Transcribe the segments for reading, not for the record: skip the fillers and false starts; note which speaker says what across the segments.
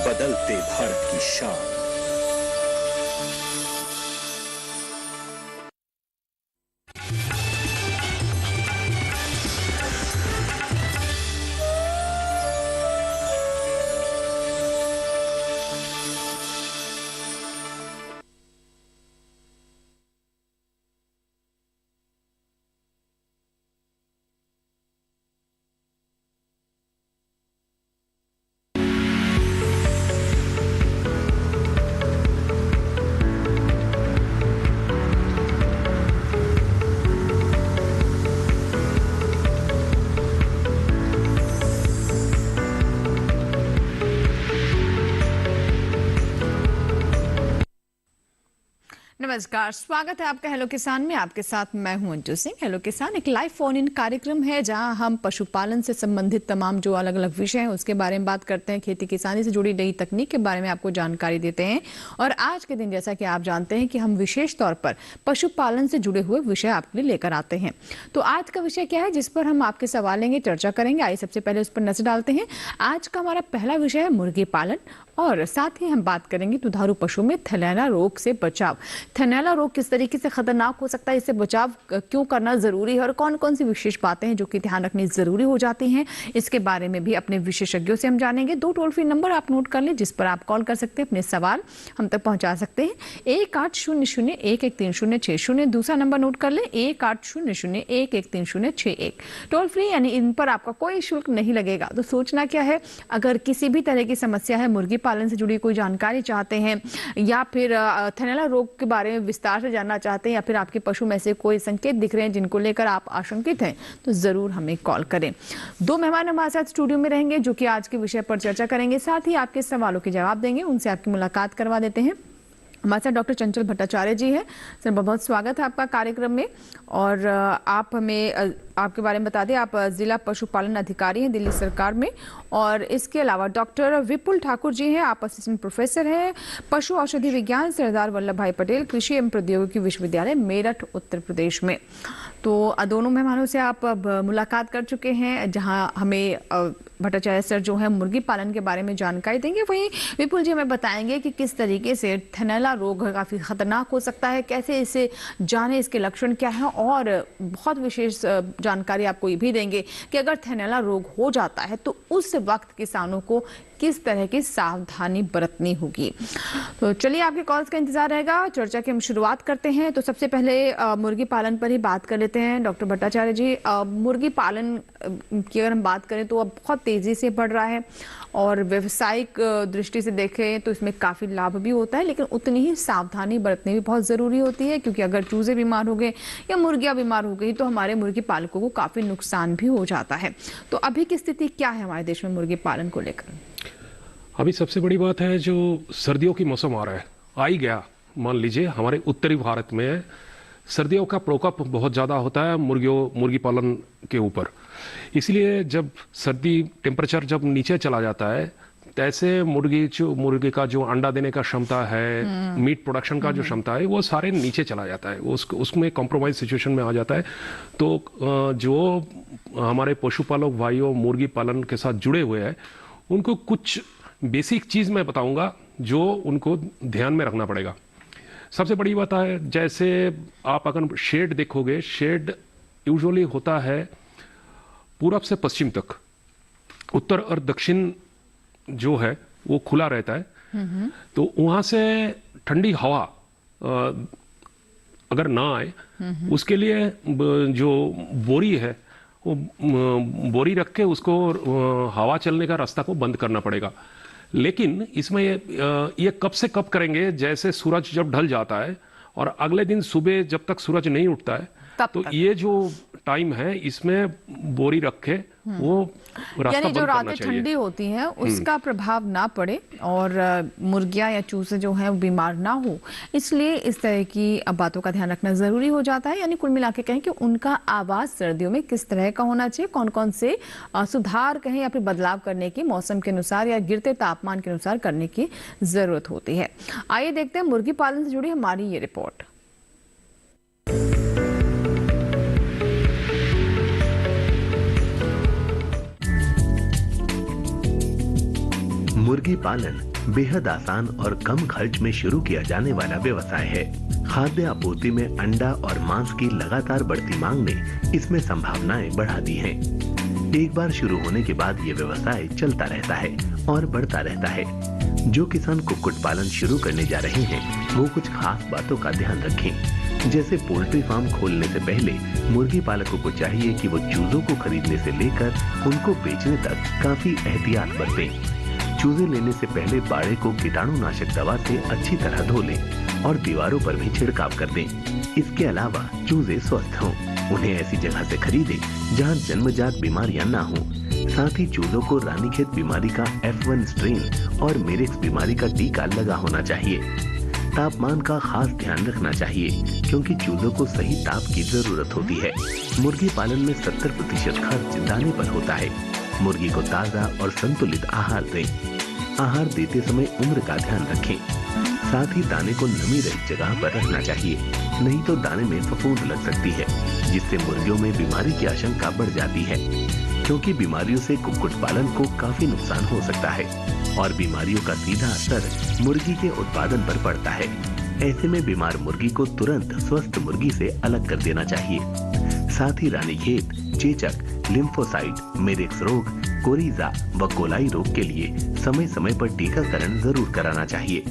Speaker 1: बदलते भारत की शान।
Speaker 2: नमस्कार, स्वागत है आपका हेलो किसान में। आपके साथ मैं हूं अंजू सिंह। हेलो किसान एक लाइव फोन इन कार्यक्रम है जहां हम पशुपालन से संबंधित तमाम जो अलग अलग विषय हैं उसके बारे में बात करते हैं, खेती किसानी से जुड़ी नई तकनीक के बारे में आपको जानकारी देते हैं। और आज के दिन जैसा कि आप जानते हैं कि हम विशेष तौर पर पशुपालन से जुड़े हुए विषय आपके लिए लेकर आते हैं। तो आज का विषय क्या है जिस पर हम आपके सवाल लेंगे, चर्चा करेंगे। आइए सबसे पहले उस पर नजर डालते हैं। आज का हमारा पहला विषय है मुर्गी पालन और साथ ही हम बात करेंगे दुधारू पशु में थनैला रोग से बचाव। थनैला रोग किस तरीके से खतरनाक हो सकता है, इससे बचाव क्यों करना जरूरी है और कौन कौन सी विशेष बातें हैं जो कि ध्यान रखनी जरूरी हो जाती हैं, इसके बारे में भी अपने विशेषज्ञों से हम जानेंगे। 2 टोल फ्री नंबर आप नोट कर लें जिस पर आप कॉल कर सकते हैं, अपने सवाल हम तक पहुंचा सकते हैं। 1800-113060, दूसरा नंबर नोट कर लें 1800-113061। टोल फ्री यानी इन पर आपका कोई शुल्क नहीं लगेगा। तो सोचना क्या है, अगर किसी भी तरह की समस्या है, मुर्गी पालन से जुड़ी कोई जानकारी चाहते हैं या फिर थनैला रोग के बारे में विस्तार से जानना चाहते हैं या फिर आपके पशु में से कोई संकेत दिख रहे हैं जिनको लेकर आप आशंकित हैं, तो जरूर हमें कॉल करें। 2 मेहमान हमारे साथ स्टूडियो में रहेंगे जो कि आज के विषय पर चर्चा करेंगे, साथ ही आपके सवालों के जवाब देंगे। उनसे आपकी मुलाकात करवा देते हैं। हमारे साथ डॉक्टर चंचल भट्टाचार्य जी हैं। सर बहुत स्वागत है आपका कार्यक्रम में। और आप हमें आपके बारे में बता दें, आप जिला पशुपालन अधिकारी हैं दिल्ली सरकार में। और इसके अलावा डॉक्टर विपुल ठाकुर जी हैं, आप असिस्टेंट प्रोफेसर हैं पशु औषधि विज्ञान सरदार वल्लभ भाई पटेल कृषि एवं प्रौद्योगिकी विश्वविद्यालय मेरठ उत्तर प्रदेश में। तो दोनों मेहमानों से आप अब मुलाकात कर चुके हैं जहां हमें भट्टाचार्य सर जो है मुर्गी पालन के बारे में जानकारी देंगे, वहीं विपुल जी हमें बताएंगे कि किस तरीके से थनैला रोग काफी खतरनाक हो सकता है, कैसे इसे जाने, इसके लक्षण क्या है, और बहुत विशेष जानकारी आपको ये भी देंगे कि अगर थनैला रोग हो जाता है तो उस वक्त किसानों को किस तरह की सावधानी बरतनी होगी। तो चलिए आपके कॉल्स का इंतजार रहेगा। चर्चा की हम शुरुआत करते हैं। तो सबसे पहले मुर्गी पालन पर ही बात कर लेते हैं। डॉक्टर भट्टाचार्य जी, मुर्गी पालन की अगर हम बात करें तो अब बहुत तेजी से बढ़ रहा है और व्यवसायिक दृष्टि से देखें तो इसमें काफी लाभ भी होता है, लेकिन उतनी ही सावधानी बरतनी भी बहुत जरूरी होती है, क्योंकि अगर चूजे बीमार हो गए या मुर्गियां बीमार हो गई तो हमारे मुर्गी पालकों को काफी नुकसान भी हो जाता है। तो अभी की स्थिति क्या है हमारे देश में मुर्गी पालन को लेकर?
Speaker 3: अभी सबसे बड़ी बात है जो सर्दियों की मौसम आ रहा है, आ ही गया। मान लीजिए हमारे उत्तरी भारत में सर्दियों का प्रकोप बहुत ज़्यादा होता है मुर्गी पालन के ऊपर। इसलिए जब सर्दी टेम्परेचर जब नीचे चला जाता है, तैसे मुर्गी का जो अंडा देने का क्षमता है, मीट प्रोडक्शन का जो क्षमता है, वो सारे नीचे चला जाता है, उसमें कॉम्प्रोमाइज सिचुएशन में आ जाता है। तो जो हमारे पशुपालक भाइयों मुर्गी पालन के साथ जुड़े हुए हैं, उनको कुछ बेसिक चीज मैं बताऊंगा जो उनको ध्यान में रखना पड़ेगा। सबसे बड़ी बात है, जैसे आप अगर शेड देखोगे, शेड यूजुअली होता है पूरब से पश्चिम तक, उत्तर और दक्षिण जो है वो खुला रहता है। तो वहां से ठंडी हवा अगर ना आए, उसके लिए जो बोरी है वो बोरी रख के उसको हवा चलने का रास्ता को बंद करना पड़ेगा। लेकिन इसमें ये कब से कब करेंगे, जैसे सूरज जब ढल जाता है और अगले दिन सुबह जब तक सूरज नहीं उठता है, तो ये जो टाइम है इसमें बोरी रखे वो रास्ता
Speaker 2: यानी
Speaker 3: बंद
Speaker 2: जो
Speaker 3: करना
Speaker 2: रातें
Speaker 3: चाहिए।
Speaker 2: ठंडी होती हैं उसका प्रभाव ना पड़े और मुर्गियां या चूजे जो हैं वो बीमार ना हो, इसलिए इस तरह की बातों का ध्यान रखना जरूरी हो जाता है। यानी कुल मिला के कहें कि उनका आवाज सर्दियों में किस तरह का होना चाहिए, कौन कौन से सुधार कहें या फिर बदलाव करने की मौसम के अनुसार या गिरते तापमान के अनुसार करने की जरूरत होती है। आइए देखते हैं मुर्गी पालन से जुड़ी हमारी ये रिपोर्ट।
Speaker 4: मुर्गी पालन बेहद आसान और कम खर्च में शुरू किया जाने वाला व्यवसाय है। खाद्य आपूर्ति में अंडा और मांस की लगातार बढ़ती मांग ने इसमें संभावनाएं बढ़ा दी हैं। एक बार शुरू होने के बाद ये व्यवसाय चलता रहता है और बढ़ता रहता है। जो किसान कुक्कुट पालन शुरू करने जा रहे हैं वो कुछ खास बातों का ध्यान रखें। जैसे पोल्ट्री फार्म खोलने से पहले मुर्गी पालकों को चाहिए कि वो चूजों को खरीदने से लेकर उनको बेचने तक काफी एहतियात बरतें। चूजे लेने से पहले बाड़े को कीटाणुनाशक दवा से अच्छी तरह धो लें और दीवारों पर भी छिड़काव कर दें। इसके अलावा चूजे स्वस्थ हों, उन्हें ऐसी जगह से खरीदें जहां जन्मजात बीमारियां ना हों। साथ ही चूजों को रानीखेत बीमारी का F1 स्ट्रेन और मेरिक्स बीमारी का टीका लगा होना चाहिए। तापमान का खास ध्यान रखना चाहिए क्योंकि चूजों को सही ताप की जरूरत होती है। मुर्गी पालन में 70% खर्च दाने पर होता है। मुर्गी को ताजा और संतुलित आहार दें। आहार देते समय उम्र का ध्यान रखें। साथ ही दाने को नमी रहित जगह पर रखना चाहिए, नहीं तो दाने में फफूंद लग सकती है जिससे मुर्गियों में बीमारी की आशंका बढ़ जाती है। क्योंकि बीमारियों से कुक्कुट पालन को काफी नुकसान हो सकता है और बीमारियों का सीधा असर मुर्गी के उत्पादन पर पड़ता है। ऐसे में बीमार मुर्गी को तुरंत स्वस्थ मुर्गी से अलग कर देना चाहिए। साथ ही रानीखेत, चेचक, लिम्फोसाइट, मेरिक्स रोग, कोरीजा व कोलाई रोग के लिए समय समय पर टीकाकरण जरूर कराना चाहिए।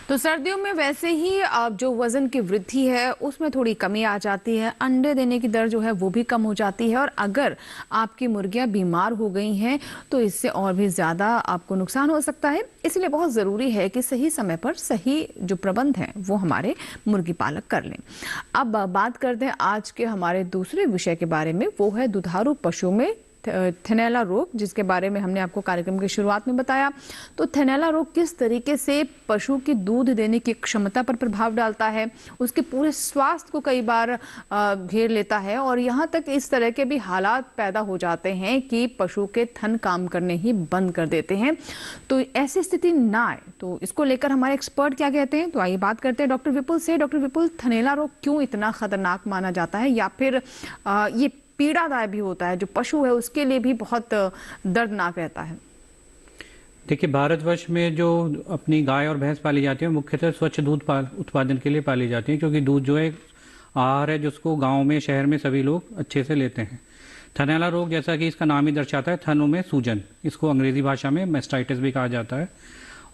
Speaker 2: तो सर्दियों में वैसे ही जो वजन की वृद्धि है उसमें थोड़ी कमी आ जाती है, अंडे देने की दर जो है वो भी कम हो जाती है और अगर आपकी मुर्गियां बीमार हो गई हैं तो इससे और भी ज़्यादा आपको नुकसान हो सकता है। इसलिए बहुत ज़रूरी है कि सही समय पर सही जो प्रबंध हैं वो हमारे मुर्गी पालक कर लें। अब बात करते हैं आज के हमारे दूसरे विषय के बारे में, वो है दुधारू पशु में थनैला रोग, जिसके बारे में हमने आपको कार्यक्रम की शुरुआत में बताया। तो थनैला रोग किस तरीके से पशु की दूध देने की क्षमता पर प्रभाव डालता है, उसके पूरे स्वास्थ्य को कई बार घेर लेता है और यहाँ तक इस तरह के भी हालात पैदा हो जाते हैं कि पशु के थन काम करने ही बंद कर देते हैं। तो ऐसी स्थिति ना आए, तो इसको लेकर हमारे एक्सपर्ट क्या कहते हैं, तो आइए बात करते हैं डॉक्टर विपुल से। डॉक्टर विपुल, थनैला रोग क्यों इतना खतरनाक माना जाता है या फिर ये पीड़ादायक भी होता है, जो पशु है उसके लिए भी बहुत दर्दनाक रहता है?
Speaker 5: देखिए, भारतवर्ष में जो अपनी गाय और भैंस पाली जाती है मुख्यतः स्वच्छ दूध उत्पादन के लिए पाली जाती है, क्योंकि दूध जो है आहार है जिसको गांव में शहर में सभी लोग अच्छे से लेते हैं। थनैला रोग, जैसा कि इसका नाम ही दर्शाता है, थनों में सूजन, इसको अंग्रेजी भाषा में मैस्टाइटिस भी कहा जाता है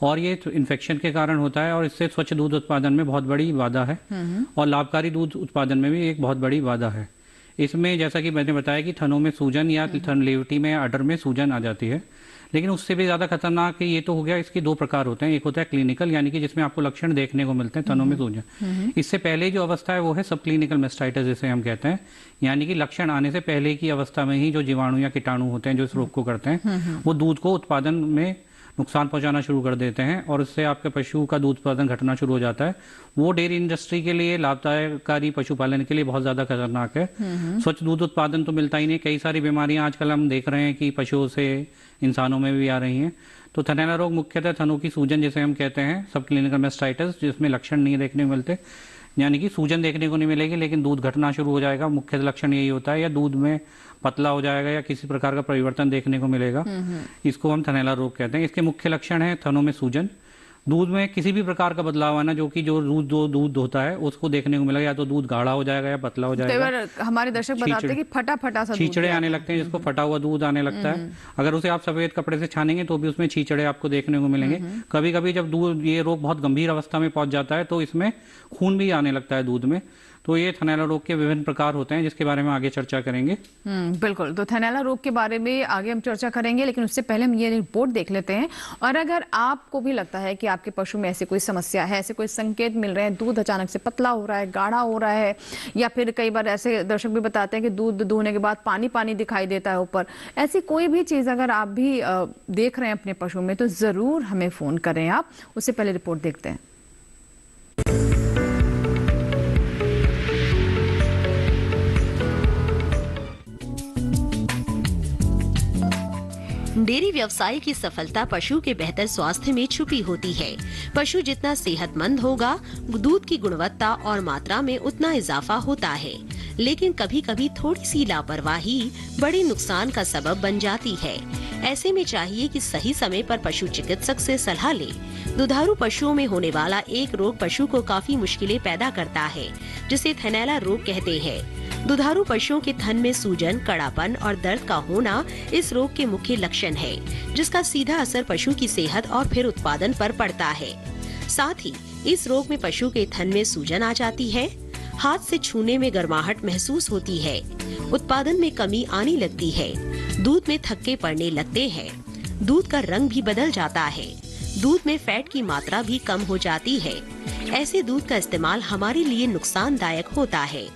Speaker 5: और ये इन्फेक्शन के कारण होता है और इससे स्वच्छ दूध उत्पादन में बहुत बड़ी बाधा है और लाभकारी दूध उत्पादन में भी एक बहुत बड़ी बाधा है। इसमें जैसा कि मैंने बताया कि थनों में सूजन या थन लेवटी में अडर में सूजन आ जाती है, लेकिन उससे भी ज़्यादा खतरनाक ये तो हो गया, इसके दो प्रकार होते हैं। एक होता है क्लिनिकल, यानी कि जिसमें आपको लक्षण देखने को मिलते हैं थनों में सूजन। इससे पहले जो अवस्था है वो है सब क्लिनिकल मैस्टाइटिस, जिसे हम कहते हैं, यानी कि लक्षण आने से पहले की अवस्था में ही जो जीवाणु या कीटाणु होते हैं जो इस रोग को करते हैं वो दूध को उत्पादन में नुकसान पहुंचाना शुरू कर देते हैं और इससे आपके पशु का दूध उत्पादन घटना शुरू हो जाता है। वो डेयरी इंडस्ट्री के लिए, लाभदायकारी पशुपालन के लिए बहुत ज्यादा खतरनाक है। स्वच्छ दूध उत्पादन तो मिलता ही नहीं, कई सारी बीमारियां आजकल हम देख रहे हैं कि पशुओं से इंसानों में भी आ रही हैं। तो थनैला रोग मुख्यतः थनों की सूजन जिसे हम कहते हैं, सब क्लिनिकल मैस्टाइटिस, जिसमें लक्षण नहीं देखने को मिलते, यानी कि सूजन देखने को नहीं मिलेगी लेकिन दूध घटना शुरू हो जाएगा। मुख्य लक्षण यही होता है, या दूध में पतला हो जाएगा या किसी प्रकार का परिवर्तन देखने को मिलेगा। इसको हम थनैला रोग कहते हैं। इसके मुख्य लक्षण है थनों में सूजन, दूध में किसी भी प्रकार का बदलाव आना, जो कि जो दूध होता है उसको देखने को मिलेगा, या तो दूध गाढ़ा हो जाएगा या पतला हो जाएगा।
Speaker 2: हमारे दर्शक बताते हैं कि फटा फटा सा
Speaker 5: छींचड़े आने लगते हैं, जिसको फटा हुआ दूध आने लगता है। अगर उसे आप सफेद कपड़े से छानेंगे तो भी उसमें छींचड़े आपको देखने को मिलेंगे। कभी कभी जब दूध, ये रोग बहुत गंभीर अवस्था में पहुंच जाता है तो इसमें खून भी आने लगता है दूध में। तो ये थनैला रोग के विभिन्न प्रकार होते हैं जिसके बारे में आगे चर्चा करेंगे।
Speaker 2: बिल्कुल, तो थनैला रोग के बारे में आगे हम चर्चा करेंगे, लेकिन उससे पहले हम ये रिपोर्ट देख लेते हैं। और अगर आपको भी लगता है कि आपके पशु में ऐसी कोई समस्या है, ऐसे कोई संकेत मिल रहे हैं, दूध अचानक से पतला हो रहा है, गाढ़ा हो रहा है, या फिर कई बार ऐसे दर्शक भी बताते हैं कि दूध दूहने के बाद पानी पानी दिखाई देता है ऊपर, ऐसी कोई भी चीज़ अगर आप भी देख रहे हैं अपने पशु में तो ज़रूर हमें फ़ोन करें आप। उससे पहले रिपोर्ट देखते हैं।
Speaker 6: डेयरी व्यवसाय की सफलता पशु के बेहतर स्वास्थ्य में छुपी होती है। पशु जितना सेहतमंद होगा, दूध की गुणवत्ता और मात्रा में उतना इजाफा होता है। लेकिन कभी कभी थोड़ी सी लापरवाही बड़े नुकसान का सबब बन जाती है। ऐसे में चाहिए कि सही समय पर पशु चिकित्सक से सलाह ले। दुधारू पशुओं में होने वाला एक रोग पशु को काफी मुश्किलें पैदा करता है, जिसे थनैला रोग कहते हैं। दुधारू पशुओं के थन में सूजन, कड़ापन और दर्द का होना इस रोग के मुख्य लक्षण है, जिसका सीधा असर पशु की सेहत और फिर उत्पादन पर पड़ता है। साथ ही इस रोग में पशु के थन में सूजन आ जाती है, हाथ से छूने में गर्माहट महसूस होती है, उत्पादन में कमी आने लगती है, दूध में थक्के पड़ने लगते हैं, दूध का रंग भी बदल जाता है, दूध में फैट की मात्रा भी कम हो जाती है। ऐसे दूध का इस्तेमाल हमारे लिए नुकसानदायक होता है।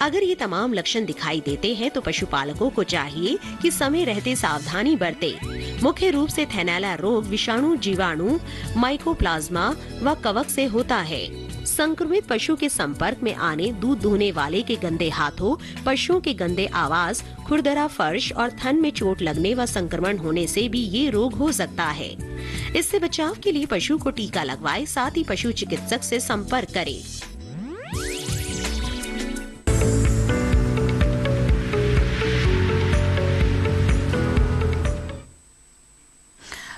Speaker 6: अगर ये तमाम लक्षण दिखाई देते हैं तो पशुपालकों को चाहिए कि समय रहते सावधानी बरते। मुख्य रूप से थैलेला रोग विषाणु, जीवाणु, माइकोप्लाज्मा व कवक से होता है। संक्रमित पशु के संपर्क में आने, दूध दुहने वाले के गंदे हाथों, पशुओं के गंदे आवाज, खुरदरा फर्श और थन में चोट लगने व संक्रमण होने से भी ये रोग हो सकता है। इससे बचाव के लिए पशु को टीका लगवाए, साथ ही पशु चिकित्सक से संपर्क करें।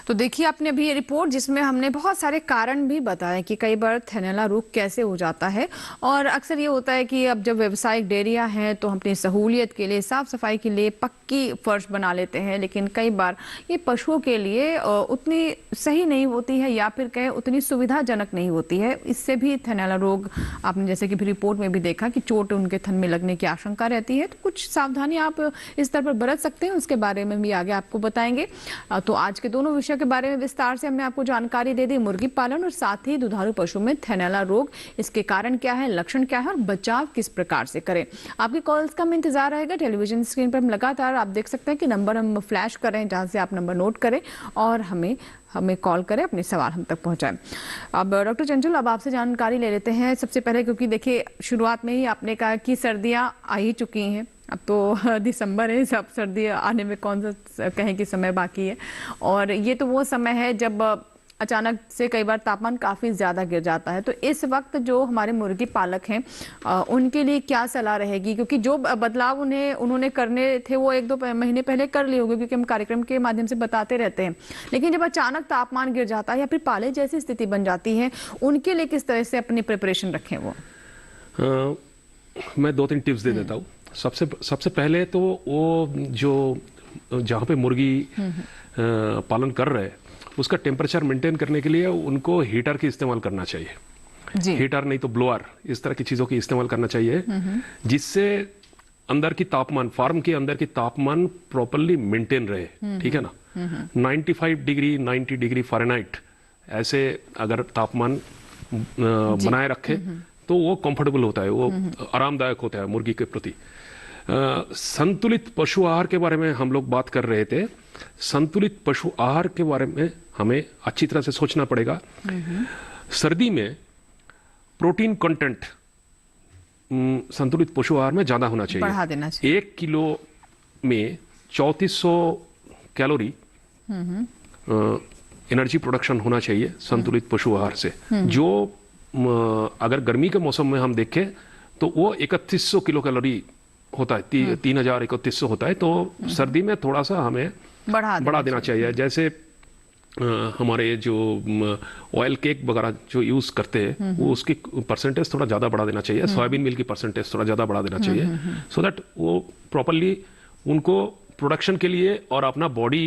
Speaker 2: तो देखिए आपने अभी ये रिपोर्ट जिसमें हमने बहुत सारे कारण भी बताए कि कई बार थैलेला रोग कैसे हो जाता है। और अक्सर ये होता है कि अब जब व्यावसायिक डेयरियां हैं तो हम अपनी सहूलियत के लिए, साफ सफाई के लिए पक्की फर्श बना लेते हैं, लेकिन कई बार ये पशुओं के लिए उतनी सही नहीं होती है या फिर कहें उतनी सुविधाजनक नहीं होती है। इससे भी थैलेला रोग आपने जैसे कि रिपोर्ट में भी देखा कि चोट उनके थन में लगने की आशंका रहती है। तो कुछ सावधानी आप इस तरह पर बरत सकते हैं, उसके बारे में भी आगे आपको बताएंगे। तो आज के दोनों विषय के बारे में विस्तार से हमने आपको जानकारी दे दी, मुर्गी पालन और साथ ही दुधारू पशु में थैलेला रोग, इसके कारण क्या है, लक्षण क्या है और बचाव किस प्रकार से करें। आपकी कॉल्स का हमें इंतजार रहेगा। टेलीविजन स्क्रीन पर हम लगातार आप देख सकते हैं कि नंबर हम फ्लैश कर रहे हैं, जहां से आप नंबर नोट करें और हमें कॉल करें, अपने सवाल हम तक पहुंचाएं। अब डॉक्टर चंचल, अब आपसे जानकारी ले लेते हैं सबसे पहले, क्योंकि देखिए शुरुआत में ही आपने कहा कि सर्दियां आ ही चुकी हैं, अब तो दिसंबर है, सब सर्दी आने में कौन सा कहें कि समय बाकी है। और ये तो वो समय है जब अचानक से कई बार तापमान काफ़ी ज़्यादा गिर जाता है। तो इस वक्त जो हमारे मुर्गी पालक हैं उनके लिए क्या सलाह रहेगी, क्योंकि जो बदलाव उन्होंने करने थे वो 1-2 महीने पहले कर लिए होंगे, क्योंकि हम कार्यक्रम के माध्यम से बताते रहते हैं। लेकिन जब अचानक तापमान गिर जाता है या फिर पाले जैसी स्थिति बन जाती है, उनके लिए किस तरह से अपनी प्रिपरेशन रखें वो?
Speaker 3: मैं 2-3 टिप्स दे देता हूँ। सबसे पहले तो वो जो जहाँ पे मुर्गी पालन कर रहे हैं उसका टेम्परेचर मेंटेन करने के लिए उनको हीटर की इस्तेमाल करना चाहिए। हीटर नहीं तो ब्लोअर, इस तरह की चीज़ों की इस्तेमाल करना चाहिए, जिससे अंदर की तापमान, फार्म के अंदर की तापमान प्रॉपरली मेंटेन रहे। ठीक है ना। 95 डिग्री 90 डिग्री फ़ारेनहाइट ऐसे अगर तापमान बनाए रखे तो वो कंफर्टेबल होता है, वो आरामदायक होता है मुर्गी के प्रति। संतुलित पशु आहार के बारे में हम लोग बात कर रहे थे। संतुलित पशु आहार के बारे में हमें अच्छी तरह से सोचना पड़ेगा। सर्दी में प्रोटीन कंटेंट संतुलित पशु आहार में ज्यादा होना चाहिए,
Speaker 2: बढ़ा देना चाहिए।
Speaker 3: 1 किलो में 3400 कैलोरी एनर्जी प्रोडक्शन होना चाहिए संतुलित पशु आहार से। जो अगर गर्मी के मौसम में हम देखें तो वो 3100 किलो कैलोरी होता है, 3100 होता है। तो सर्दी में थोड़ा सा हमें बढ़ा देना चाहिए। जैसे हमारे जो ऑयल केक वगैरह जो यूज करते हैं वो उसकी परसेंटेज थोड़ा ज्यादा बढ़ा देना चाहिए, सोयाबीन मिल की परसेंटेज थोड़ा ज्यादा बढ़ा देना चाहिए, सो दैट वो प्रॉपरली उनको प्रोडक्शन के लिए और अपना बॉडी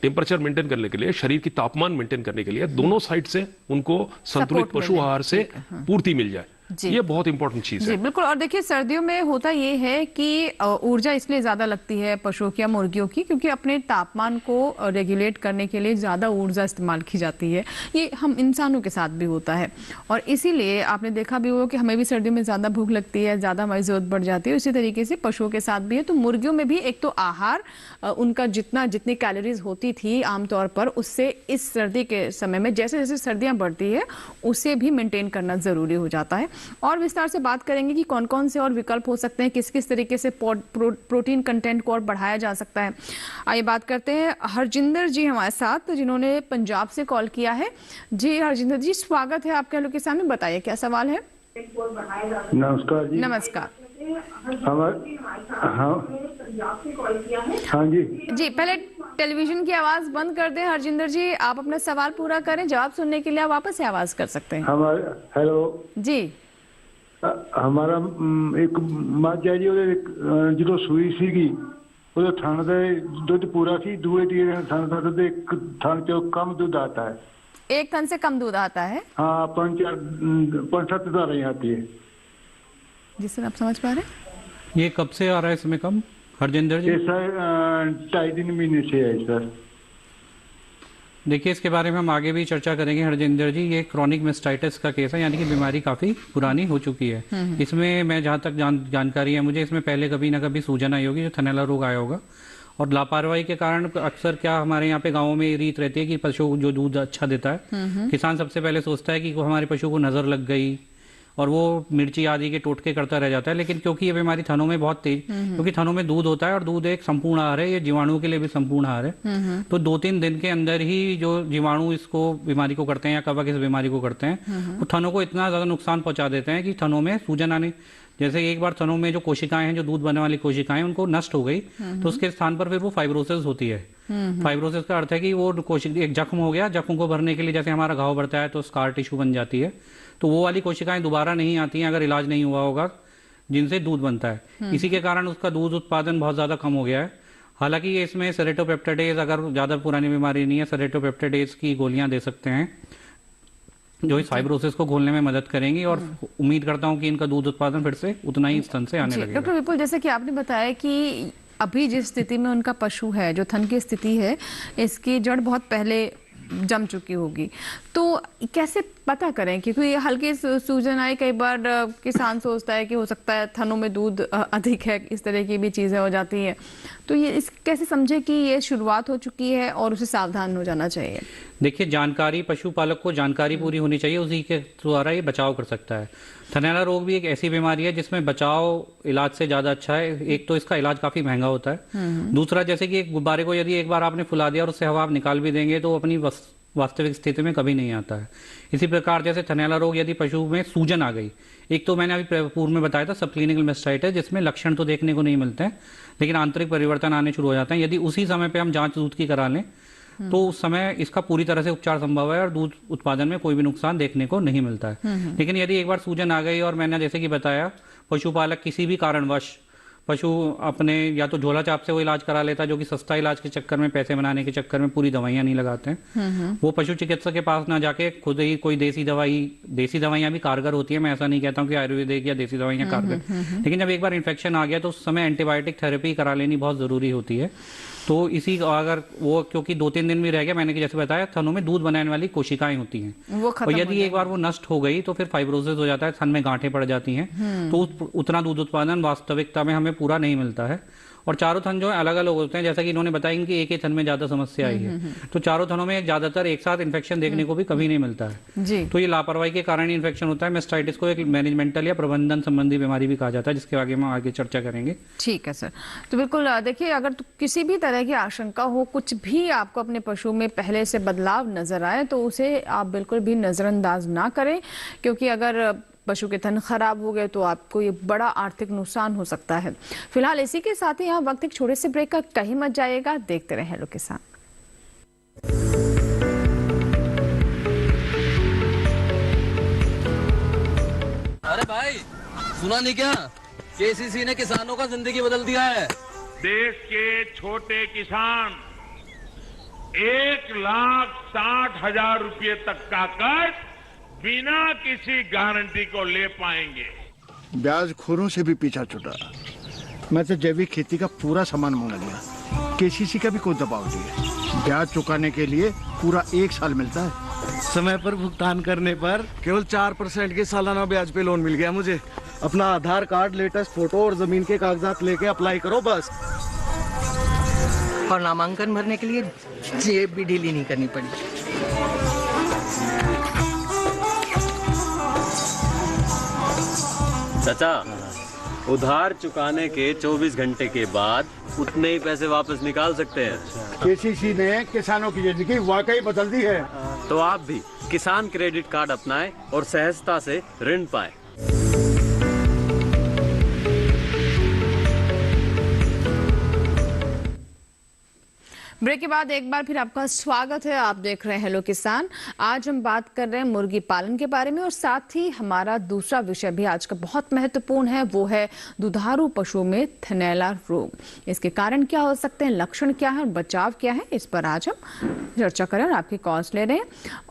Speaker 3: टेम्परेचर मेंटेन करने के लिए, शरीर की तापमान मेंटेन करने के लिए दोनों साइड से उनको संतुलित पशु आहार से पूर्ति मिल जाए। ये बहुत इंपॉर्टेंट चीज है।
Speaker 2: बिल्कुल। और देखिए सर्दियों में होता ये है कि ऊर्जा इसलिए ज्यादा लगती है पशुओं की या मुर्गियों की, क्योंकि अपने तापमान को रेगुलेट करने के लिए ज्यादा ऊर्जा इस्तेमाल की जाती है। ये हम इंसानों के साथ भी होता है और इसीलिए आपने देखा भी होगा कि हमें भी सर्दियों में ज्यादा भूख लगती है, ज्यादा हमारी जरूरत बढ़ जाती है। इसी तरीके से पशुओं के साथ भी है। तो मुर्गियों में भी एक तो आहार उनका जितनी कैलोरीज होती थी आमतौर पर, उससे इस सर्दी के समय में जैसे जैसे सर्दियां बढ़ती है उसे भी मेंटेन करना जरूरी हो जाता है। और विस्तार से बात करेंगे कि कौन कौन से और विकल्प हो सकते हैं, किस किस तरीके से प्रोटीन कंटेंट को और बढ़ाया जा सकता है। आइए बात करते हैं हरजिंदर जी हमारे साथ, जिन्होंने पंजाब से कॉल किया है। जी हरजिंदर जी, स्वागत है आपके लोग के सामने, बताइए क्या सवाल है।
Speaker 7: नमस्कार जी।
Speaker 2: नमस्कार।
Speaker 7: हाँ जी
Speaker 2: जी, पहले टेलीविजन की आवाज बंद कर दें हरजिंदर जी, आप अपना सवाल पूरा करें। जवाब सुनने के लिए आप वापस से आवाज कर सकते हैं।
Speaker 7: हेलो
Speaker 2: जी।
Speaker 7: हमारा एक ਮਾਝਾ ਜੀ, ਉਹਦੇ ਜਦੋਂ ਸੂਈ ਸੀਗੀ ਉਹਦੇ ਥਣ ਦੇ ਦੁੱਧ ਪੂਰਾ ਸੀ, ਦੂਏ ਤੀਏ ਥਣ ਦਾ ਦੁੱਧ ਇੱਕ ਥਣ ਚੋਂ ਕਮ ਦੁੱਧ आता है।
Speaker 2: एक थन से कम दूध आता है।
Speaker 7: हाँ, 5-7 धाराएं आती है।
Speaker 2: जी सर, आप समझ पा रहे हैं?
Speaker 5: ये कब से आ रहा है इसमें कम हरजिंदर जी?
Speaker 7: ये सर 2.5-3 महीने से है सर।
Speaker 5: देखिए, इसके बारे में हम आगे भी चर्चा करेंगे हरजिंदर जी। ये क्रॉनिक मेस्टाइटिस का केस है, यानी कि बीमारी काफ़ी पुरानी हो चुकी है। इसमें मैं जहाँ तक जानकारी है मुझे, इसमें पहले कभी ना कभी सूजन आई होगी, जो थनैला रोग आया होगा, और लापरवाही के कारण अक्सर क्या हमारे यहाँ पे गाँवों में रीत रहती है कि पशु जो दूध अच्छा देता है, किसान सबसे पहले सोचता है कि हमारे पशु को नज़र लग गई और वो मिर्ची आदि के टोटके करता रह जाता है। लेकिन क्योंकि ये बीमारी थनों में बहुत तेज, क्योंकि थनों में दूध होता है और दूध एक संपूर्ण आहार है, ये जीवाणुओं के लिए भी संपूर्ण आहार है। तो 2-3 दिन के अंदर ही जो जीवाणु इसको बीमारी को करते हैं या कवक इस बीमारी को करते हैं, वो थनों को इतना ज्यादा नुकसान पहुंचा देते हैं कि थनों में सूजन आने, जैसे एक बार थनों में जो कोशिकाएं हैं, जो दूध बनने वाली कोशिकाएं, उनको नष्ट हो गई तो उसके स्थान पर फिर वो फाइब्रोसिस होती है। फाइब्रोसिस का अर्थ है कि वो कोशिका, एक जख्म हो गया, जख्म को भरने के लिए जैसे हमारा घाव भरता है तो स्कार टिश्यू बन जाती है, तो वो वाली कोशिकाएं दोबारा नहीं आती हैं अगर इलाज नहीं हुआ होगा, जिनसे दूध बनता है। इसी के कारण उसका दूध उत्पादन बहुत ज्यादा कम हो गया है। हालांकि ये इसमें सेरेटोपेप्टाइडेज, अगर ज्यादा पुरानी बीमारी नहीं है, सेरेटोपेप्टाइडेज की गोलियां दे सकते हैं जो इस फाइब्रोसिस को घोलने में मदद करेंगी, और उम्मीद करता हूं कि इनका दूध उत्पादन फिर से उतना ही स्तन से आने लगेगा।
Speaker 2: डॉक्टर विपुल, जैसे कि आपने बताया कि अभी जिस स्थिति में उनका पशु है, जो थन की स्थिति है, इसकी जड़ बहुत पहले जम चुकी होगी, तो कैसे पता करें? क्योंकि हल्की सूजन आई, कई बार किसान सोचता है कि हो सकता है थनों में दूध अधिक है, इस तरह की भी चीजें हो जाती हैं, तो ये इस कैसे समझे कि ये शुरुआत हो चुकी है और उसे सावधान हो जाना चाहिए?
Speaker 5: देखिए, जानकारी, पशुपालक को जानकारी पूरी होनी चाहिए, उसी के द्वारा ये बचाव कर सकता है। थनैला रोग भी एक ऐसी बीमारी है जिसमें बचाव इलाज से ज्यादा अच्छा है। एक तो इसका इलाज काफी महंगा होता है, दूसरा जैसे कि एक गुब्बारे को यदि एक बार आपने फुला दिया और उससे हवा आप निकाल भी देंगे तो अपनी वास्तविक स्थिति में कभी नहीं आता है। इसी प्रकार जैसे थनैला रोग, यदि पशु में सूजन आ गई, एक तो मैंने अभी पूर्व में बताया था सब क्लिनिकल मेस्टाइटिस, जिसमें लक्षण तो देखने को नहीं मिलते हैं लेकिन आंतरिक परिवर्तन आने शुरू हो जाते हैं। यदि उसी समय पे हम जांच दूध की करा लें तो उस समय इसका पूरी तरह से उपचार संभव है और दूध उत्पादन में कोई भी नुकसान देखने को नहीं मिलता है। लेकिन यदि एक बार सूजन आ गई और मैंने जैसे कि बताया, पशुपालक किसी भी कारणवश पशु अपने या तो झोला चाप से वो इलाज करा लेता है, जो कि सस्ता इलाज के चक्कर में, पैसे बनाने के चक्कर में पूरी दवाइयां नहीं लगाते हैं, वो पशु चिकित्सक के पास ना जाके खुद ही कोई देसी दवाइयां भी कारगर होती है, मैं ऐसा नहीं कहता हूँ कि आयुर्वेदिक या देसी दवाइयां कारगर, लेकिन जब एक बार इन्फेक्शन आ गया तो उस समय एंटीबायोटिक थेरेपी करा लेनी बहुत जरूरी होती है। तो इसी अगर वो, क्योंकि 2-3 दिन भी रह गया, मैंने जैसे बताया, थनों में दूध बनाने वाली कोशिकाएं होती हैं, और यदि एक बार वो नष्ट हो गई तो फिर फाइब्रोसिस हो जाता है, थन में गांठें पड़ जाती हैं, तो उतना दूध उत्पादन वास्तविकता में हमें पूरा नहीं मिलता है। और चारों थन जो है अलग अलग होते हैं, जैसा कि इन्होंने बताया कि एक ही थन में ज्यादा समस्या आई है, तो चारों थनों में ज्यादातर एक साथ इन्फेक्शन देखने को भी कभी नहीं मिलता है
Speaker 2: जी।
Speaker 5: तो ये लापरवाही के कारण ही इन्फेक्शन होता है। मेस्टाइटिस को एक मैनेजमेंटल या प्रबंधन संबंधी बीमारी भी कहा जाता है, जिसके आगे हम आगे चर्चा करेंगे।
Speaker 2: ठीक है सर, तो बिल्कुल देखिए, अगर किसी भी तरह की आशंका हो, कुछ भी आपको अपने पशु में पहले से बदलाव नजर आए, तो उसे आप बिल्कुल भी नजरअंदाज ना करें, क्योंकि अगर पशु के थन खराब हो गए तो आपको ये बड़ा आर्थिक नुकसान हो सकता है। फिलहाल इसी के साथ ही यहाँ वक्त एक छोटे से ब्रेक का, कहीं मत जाइएगा, देखते रहे हेलो किसान।
Speaker 8: अरे भाई, सुना नहीं क्या? केसीसी ने किसानों का जिंदगी बदल दिया है।
Speaker 9: देश के छोटे किसान 1,60,000 रुपये तक का कर्ज बिना किसी गारंटी को ले पाएंगे।
Speaker 10: ब्याज खोरों से भी पीछा छुटा। मैं तो जैविक खेती का पूरा सामान मंगा लिया, केसीसी का भी कोई दबाव नहीं है। ब्याज चुकाने के लिए पूरा 1 साल मिलता है।
Speaker 11: समय पर भुगतान करने पर केवल 4% के सालाना ब्याज पे लोन मिल गया मुझे। अपना आधार कार्ड, लेटेस्ट फोटो और जमीन के कागजात लेके अप्लाई करो बस।
Speaker 12: और नामांकन भरने के लिए जेब भी ढीली नहीं करनी पड़ी।
Speaker 13: चाचा, उधार चुकाने के 24 घंटे के बाद उतने ही पैसे वापस निकाल सकते हैं।
Speaker 10: केसीसी ने किसानों की जिंदगी वाकई बदल दी है।
Speaker 13: तो आप भी किसान क्रेडिट कार्ड अपनाएं और सहजता से ऋण पाएं।
Speaker 2: ब्रेक के बाद एक बार फिर आपका स्वागत है। आप देख रहे हैं हेलो किसान। आज हम बात कर रहे हैं मुर्गी पालन के बारे में और साथ ही हमारा दूसरा विषय भी आज का बहुत महत्वपूर्ण है, वो है दुधारू पशुओं में थनैला रोग। इसके कारण क्या हो सकते हैं, लक्षण क्या है और बचाव क्या है, इस पर आज हम चर्चा करें और आपके कॉल्स ले रहे हैं।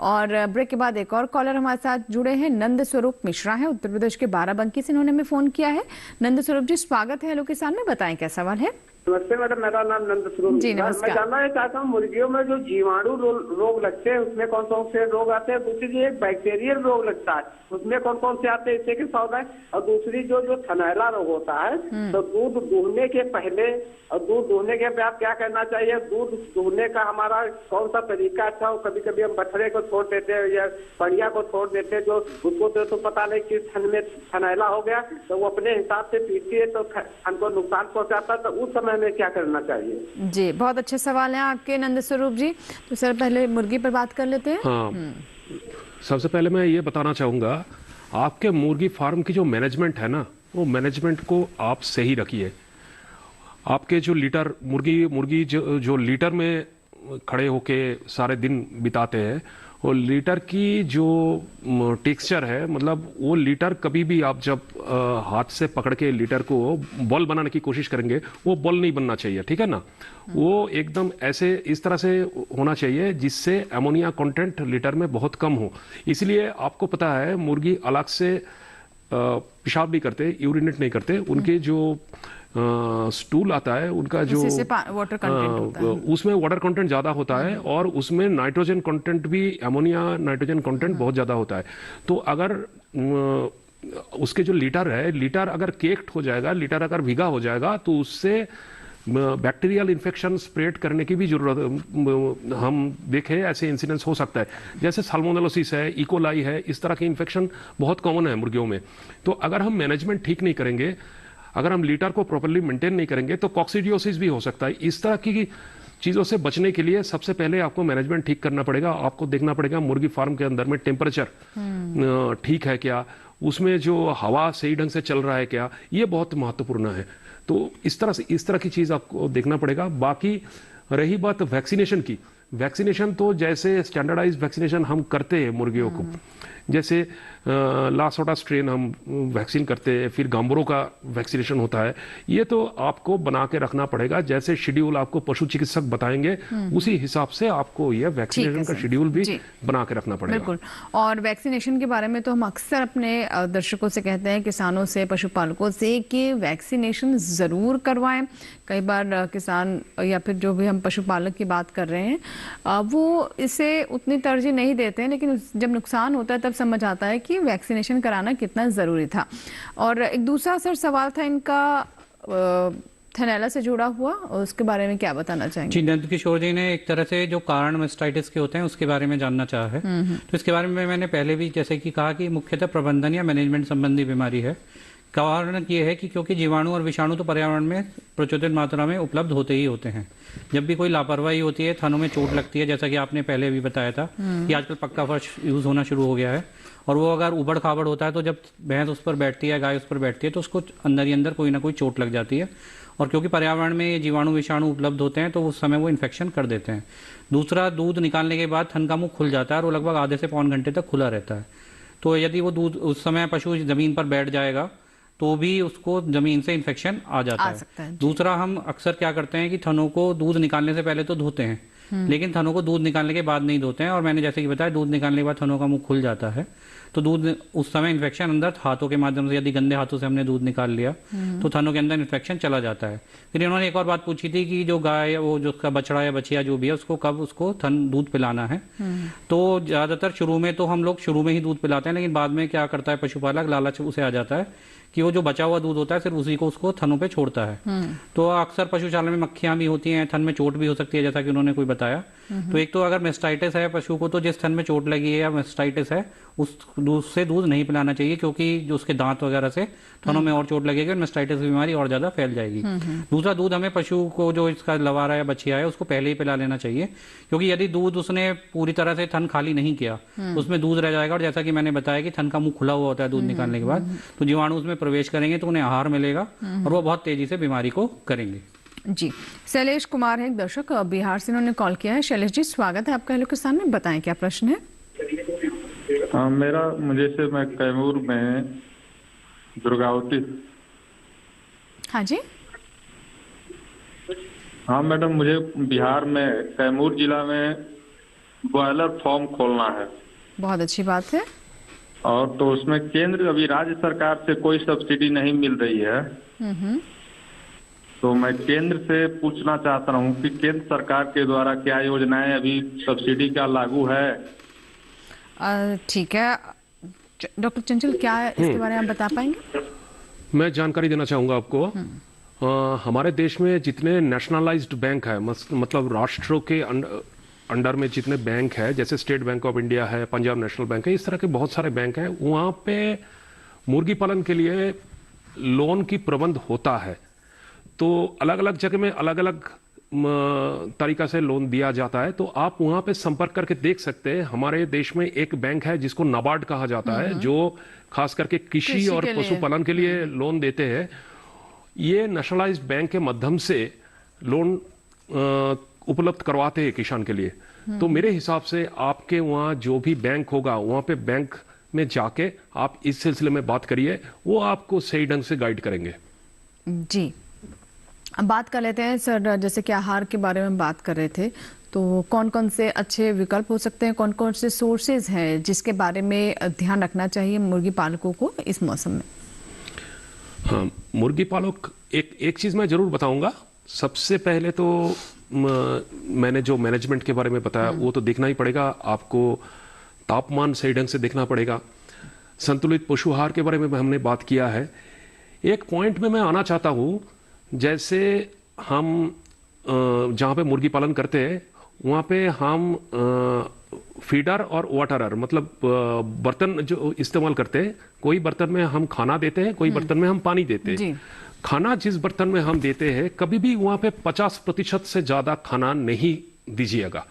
Speaker 2: और ब्रेक के बाद एक और कॉलर हमारे साथ जुड़े हैं, नंद स्वरूप मिश्रा है, उत्तर प्रदेश के बाराबंकी से इन्होंने हमें फोन किया है। नंद स्वरूप जी, स्वागत है हेलो किसान में। बताएं क्या सवाल है।
Speaker 14: नमस्ते मैडम, मेरा नाम नंद स्वरूप
Speaker 2: जी, नमस्कार।
Speaker 14: मैं जानना चाहता हूँ मुर्गियों में जो जीवाणु रोग लगते हैं उसमें कौन कौन से रोग आते हैं। दूसरी जो एक बैक्टीरियल रोग लगता है उसमें कौन कौन से आते हैं, इससे क्या फायदा है। और दूसरी जो थनैला रोग होता है तो दूध दूहने के पहले और दूध दूहने के बाद क्या करना चाहिए। दूध दूहने का हमारा कौन सा तरीका अच्छा हो। कभी कभी हम बछड़े को छोड़ देते हैं या बढ़िया को छोड़ देते हैं, जो उसको तो पता नहीं कि थन में थनैला हो गया तो वो अपने हिसाब से पीती है तो थन को नुकसान पहुंचाता है, तो उस समय में क्या करना चाहिए।
Speaker 2: जी, बहुत अच्छे सवाल हैं आपके नंद स्वरूप जी। तो सर पहले मुर्गी पर बात कर लेते हैं।
Speaker 3: हाँ, सबसे पहले मैं ये बताना चाहूँगा, आपके मुर्गी फार्म की जो मैनेजमेंट है ना, वो मैनेजमेंट को आप सही रखिए। आपके जो लीटर मुर्गी जो लीटर में खड़े होके सारे दिन बिताते हैं, वो लीटर की जो टेक्सचर है, मतलब वो लीटर कभी भी आप जब हाथ से पकड़ के लीटर को बॉल बनाने की कोशिश करेंगे, वो बॉल नहीं बनना चाहिए, ठीक है ना। वो एकदम ऐसे इस तरह से होना चाहिए जिससे अमोनिया कंटेंट लीटर में बहुत कम हो। इसलिए आपको पता है मुर्गी अलग से पेशाब नहीं करते, यूरिनेट नहीं करते। उनके जो स्टूल आता है उनका जो
Speaker 2: वाटर कंटेंट होता है,
Speaker 3: उसमें वाटर कंटेंट ज्यादा होता है और उसमें नाइट्रोजन कंटेंट भी, अमोनिया नाइट्रोजन कंटेंट बहुत ज्यादा होता है। तो अगर उसके जो लीटर है, लीटर अगर केक्ट हो जाएगा, लीटर अगर भीगा हो जाएगा तो उससे बैक्टीरियल इन्फेक्शन स्प्रेड करने की भी जरूरत, हम देखे ऐसे इंसिडेंट्स हो सकता है। जैसे साल्मोनेलोसिस है, इकोलाई है, इस तरह के इन्फेक्शन बहुत कॉमन है मुर्गियों में। तो अगर हम मैनेजमेंट ठीक नहीं करेंगे, अगर हम लीटर को प्रॉपर्ली मेंटेन नहीं करेंगे तो कॉक्सिडियोसिस भी हो सकता है। इस तरह की चीजों से बचने के लिए सबसे पहले आपको मैनेजमेंट ठीक करना पड़ेगा। आपको देखना पड़ेगा मुर्गी फार्म के अंदर में टेम्परेचर ठीक है क्या, उसमें जो हवा सही ढंग से चल रहा है क्या, ये बहुत महत्वपूर्ण है। तो इस तरह की चीज आपको देखना पड़ेगा। बाकी रही बात वैक्सीनेशन की, वैक्सीनेशन तो जैसे स्टैंडर्डाइज्ड वैक्सीनेशन हम करते हैं मुर्गियों को, जैसे लासोटा स्ट्रेन हम वैक्सीन करते हैं, फिर गांबोरो का वैक्सीनेशन होता है। ये तो आपको बना के रखना पड़ेगा, जैसे शेड्यूल आपको पशु चिकित्सक बताएंगे उसी हिसाब से आपको ये वैक्सीनेशन का शेड्यूल भी बना के रखना पड़ेगा।
Speaker 2: बिल्कुल। और वैक्सीनेशन के बारे में तो हम अक्सर अपने दर्शकों से कहते हैं, किसानों से, पशुपालकों से, कि वैक्सीनेशन जरूर करवाएं। कई बार किसान या फिर जो भी हम पशुपालक की बात कर रहे हैं वो इसे उतनी तरजीह नहीं देते हैं, लेकिन जब नुकसान होता है तब समझ आता है कि वैक्सीनेशन कराना कितना जरूरी था। और एक दूसरा सर सवाल था इनका थनैला से जुड़ा हुआ, उसके बारे में क्या बताना चाहेंगे।
Speaker 5: जी, नंद किशोर जी ने एक तरह से जो कारण मास्टाइटिस के होते हैं उसके बारे में जानना चाहा है। तो इसके बारे में मैंने पहले भी जैसे कि कहा कि मुख्यतः प्रबंधन या मैनेजमेंट संबंधी बीमारी है। कारण ये है कि क्योंकि जीवाणु और विषाणु तो पर्यावरण में प्रचुर मात्रा में उपलब्ध होते ही होते हैं। जब भी कोई लापरवाही होती है, थनों में चोट लगती है, जैसा कि आपने पहले भी बताया था कि आजकल पक्का फर्श यूज होना शुरू हो गया है, और वो अगर उबड़ खाबड़ होता है तो जब भैंस उस पर बैठती है, गाय उस पर बैठती है, तो उसको अंदर ही अंदर कोई ना कोई चोट लग जाती है। और क्योंकि पर्यावरण में ये जीवाणु विषाणु उपलब्ध होते हैं तो उस समय वो इन्फेक्शन कर देते हैं। दूसरा, दूध निकालने के बाद थन का मुंह खुल जाता है और वो लगभग आधे से पौन घंटे तक खुला रहता है। तो यदि वो दूध उस समय पशु जमीन पर बैठ जाएगा तो भी उसको जमीन से इन्फेक्शन आ जाता है। दूसरा, हम अक्सर क्या करते हैं कि थनों को दूध निकालने से पहले तो धोते हैं, लेकिन थनों को दूध निकालने के बाद नहीं धोते हैं। और मैंने जैसे कि बताया, दूध निकालने के बाद थनों का मुंह खुल जाता है, तो दूध उस समय इन्फेक्शन अंदर हाथों के माध्यम से, यदि गंदे हाथों से हमने दूध निकाल लिया तो थनों के अंदर इन्फेक्शन चला जाता है। फिर इन्होंने एक और बात पूछी थी कि जो गाय, वो जो उसका बछड़ा या बछिया जो भी है, उसको कब उसको दूध पिलाना है। तो ज्यादातर शुरू में तो हम लोग शुरू में ही दूध पिलाते हैं, लेकिन बाद में क्या करता है पशुपालक, लालच उसे आ जाता है कि वो जो बचा हुआ दूध होता है सिर्फ उसी को उसको थनों पे छोड़ता है। तो अक्सर पशुशाला में मक्खियां भी होती हैं, थन में चोट भी हो सकती है, जैसा कि उन्होंने कोई बताया। तो एक तो अगर मेस्टाइटिस है पशु को, तो जिस थन में चोट लगी है या मेस्टाइटिस है उस दूध से दूध नहीं पिलाना चाहिए, क्योंकि जो उसके दांत वगैरह से थनों में और चोट लगेगी और मेस्टाइटिस की बीमारी और ज्यादा फैल जाएगी। दूसरा, दूध हमें पशु को जो इसका लवारा या बछिया है उसको पहले ही पिला लेना चाहिए, क्योंकि यदि दूध उसने पूरी तरह से थन खाली नहीं किया तो उसमें दूध रह जाएगा, और जैसा कि मैंने बताया कि थन का मुंह खुला हुआ होता है दूध निकालने के बाद, तो जीवाणु उसमें प्रवेश करेंगे तो उन्हें आहार मिलेगा और वो बहुत तेजी से बीमारी को करेंगे।
Speaker 2: जी, शैलेश कुमार है एक दर्शक बिहार से, उन्होंने कॉल किया है। शैलेश जी, स्वागत है आपका हेलो किसान में, बताएं क्या प्रश्न है।
Speaker 15: मैं कैमूर में दुर्गावती।
Speaker 2: हाँ जी।
Speaker 15: हाँ मैडम, मुझे बिहार में कैमूर जिला में बॉयलर फार्म खोलना है।
Speaker 2: बहुत अच्छी बात है।
Speaker 15: और तो उसमें केंद्र, अभी राज्य सरकार से कोई सब्सिडी नहीं मिल रही है। तो मैं केंद्र से पूछना चाहता हूँ कि केंद्र सरकार के द्वारा क्या योजनाएं अभी सब्सिडी का लागू है।
Speaker 2: ठीक है डॉक्टर चंचल, क्या इसके बारे में आप बता पाएंगे?
Speaker 3: मैं जानकारी देना चाहूंगा आपको। हमारे देश में जितने नेशनलाइज्ड बैंक है, मतलब राष्ट्रों के अंडर में जितने बैंक है, जैसे स्टेट बैंक ऑफ इंडिया है, पंजाब नेशनल बैंक है, इस तरह के बहुत सारे बैंक हैं, वहाँ पे मुर्गी पालन के लिए लोन की प्रबंध होता है। तो अलग अलग जगह में अलग अलग तरीका से लोन दिया जाता है। तो आप वहां पे संपर्क करके देख सकते हैं। हमारे देश में एक बैंक है जिसको नाबार्ड कहा जाता है, जो खास करके कृषि और पशुपालन के लिए लोन देते हैं। ये नेशनलाइज्ड बैंक के माध्यम से लोन उपलब्ध करवाते हैं किसान के लिए। तो मेरे हिसाब से आपके वहाँ जो भी बैंक होगा, वहाँ पे बैंक में जाके आप इस सिलसिले में बात करिए, वो आपको सही ढंग से गाइड करेंगे।
Speaker 2: जी, अब बात कर लेते हैं सर, जैसे कि आहार के बारे में बात कर रहे थे, तो कौन कौन से अच्छे विकल्प हो सकते हैं, कौन कौन से सोर्सेज हैं जिसके बारे में ध्यान रखना चाहिए मुर्गी पालकों को इस मौसम में?
Speaker 3: हाँ, मुर्गी पालक एक चीज मैं जरूर बताऊंगा। सबसे पहले तो मैंने जो मैनेजमेंट के बारे में बताया वो तो देखना ही पड़ेगा आपको। तापमान सही ढंग से देखना पड़ेगा। संतुलित पशुहार के बारे में हमने बात किया है। एक पॉइंट में मैं आना चाहता हूं, जैसे हम जहां पे मुर्गी पालन करते हैं वहां पे हम फीडर और वाटरर, मतलब बर्तन जो इस्तेमाल करते हैं, कोई बर्तन में हम खाना देते हैं, कोई बर्तन में हम पानी देते हैं। खाना जिस बर्तन में हम देते हैं, कभी भी वहां पे 50% से ज्यादा खाना नहीं दीजिएगा।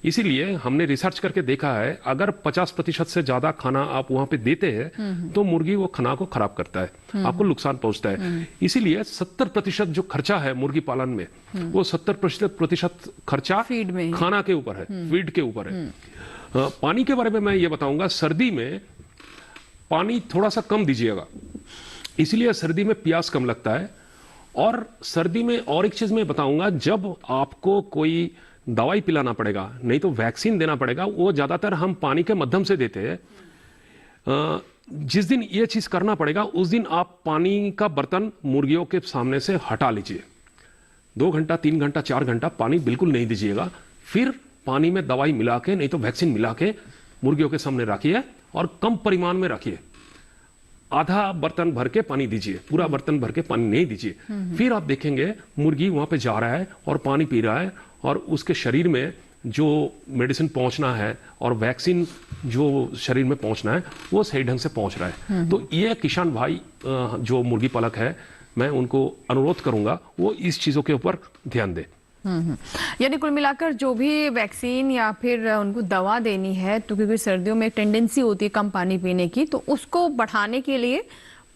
Speaker 3: इसीलिए हमने रिसर्च करके देखा है, अगर 50% से ज्यादा खाना आप वहां पे देते हैं तो मुर्गी वो खाना को खराब करता है, आपको नुकसान पहुंचता है। इसीलिए 70% जो खर्चा है मुर्गी पालन में, वो 70% खर्चा खाना के ऊपर है, फीड के ऊपर है। पानी के बारे में मैं ये बताऊंगा, सर्दी में पानी थोड़ा सा कम दीजिएगा, इसलिए सर्दी में प्यास कम लगता है। और सर्दी में और एक चीज मैं बताऊंगा, जब आपको कोई दवाई पिलाना पड़ेगा, नहीं तो वैक्सीन देना पड़ेगा, वो ज्यादातर हम पानी के माध्यम से देते हैं। जिस दिन ये चीज करना पड़ेगा उस दिन आप पानी का बर्तन मुर्गियों के सामने से हटा लीजिए। 2 घंटा 3 घंटा 4 घंटा पानी बिल्कुल नहीं दीजिएगा। फिर पानी में दवाई मिला के, नहीं तो वैक्सीन मिला के मुर्गियों के सामने रखिए और कम परिमाण में रखिए। आधा बर्तन भर के पानी दीजिए, पूरा बर्तन भर के पानी नहीं दीजिए। फिर आप देखेंगे मुर्गी वहां पे जा रहा है और पानी पी रहा है, और उसके शरीर में जो मेडिसिन पहुंचना है और वैक्सीन जो शरीर में पहुंचना है वो सही ढंग से पहुंच रहा है। तो ये किसान भाई जो मुर्गी पालक है, मैं उनको अनुरोध करूंगा वो इस चीजों के ऊपर ध्यान दे।
Speaker 2: यानी कुल मिलाकर जो भी वैक्सीन या फिर उनको दवा देनी है, तो क्योंकि सर्दियों में टेंडेंसी होती है कम पानी पीने की, तो उसको बढ़ाने के लिए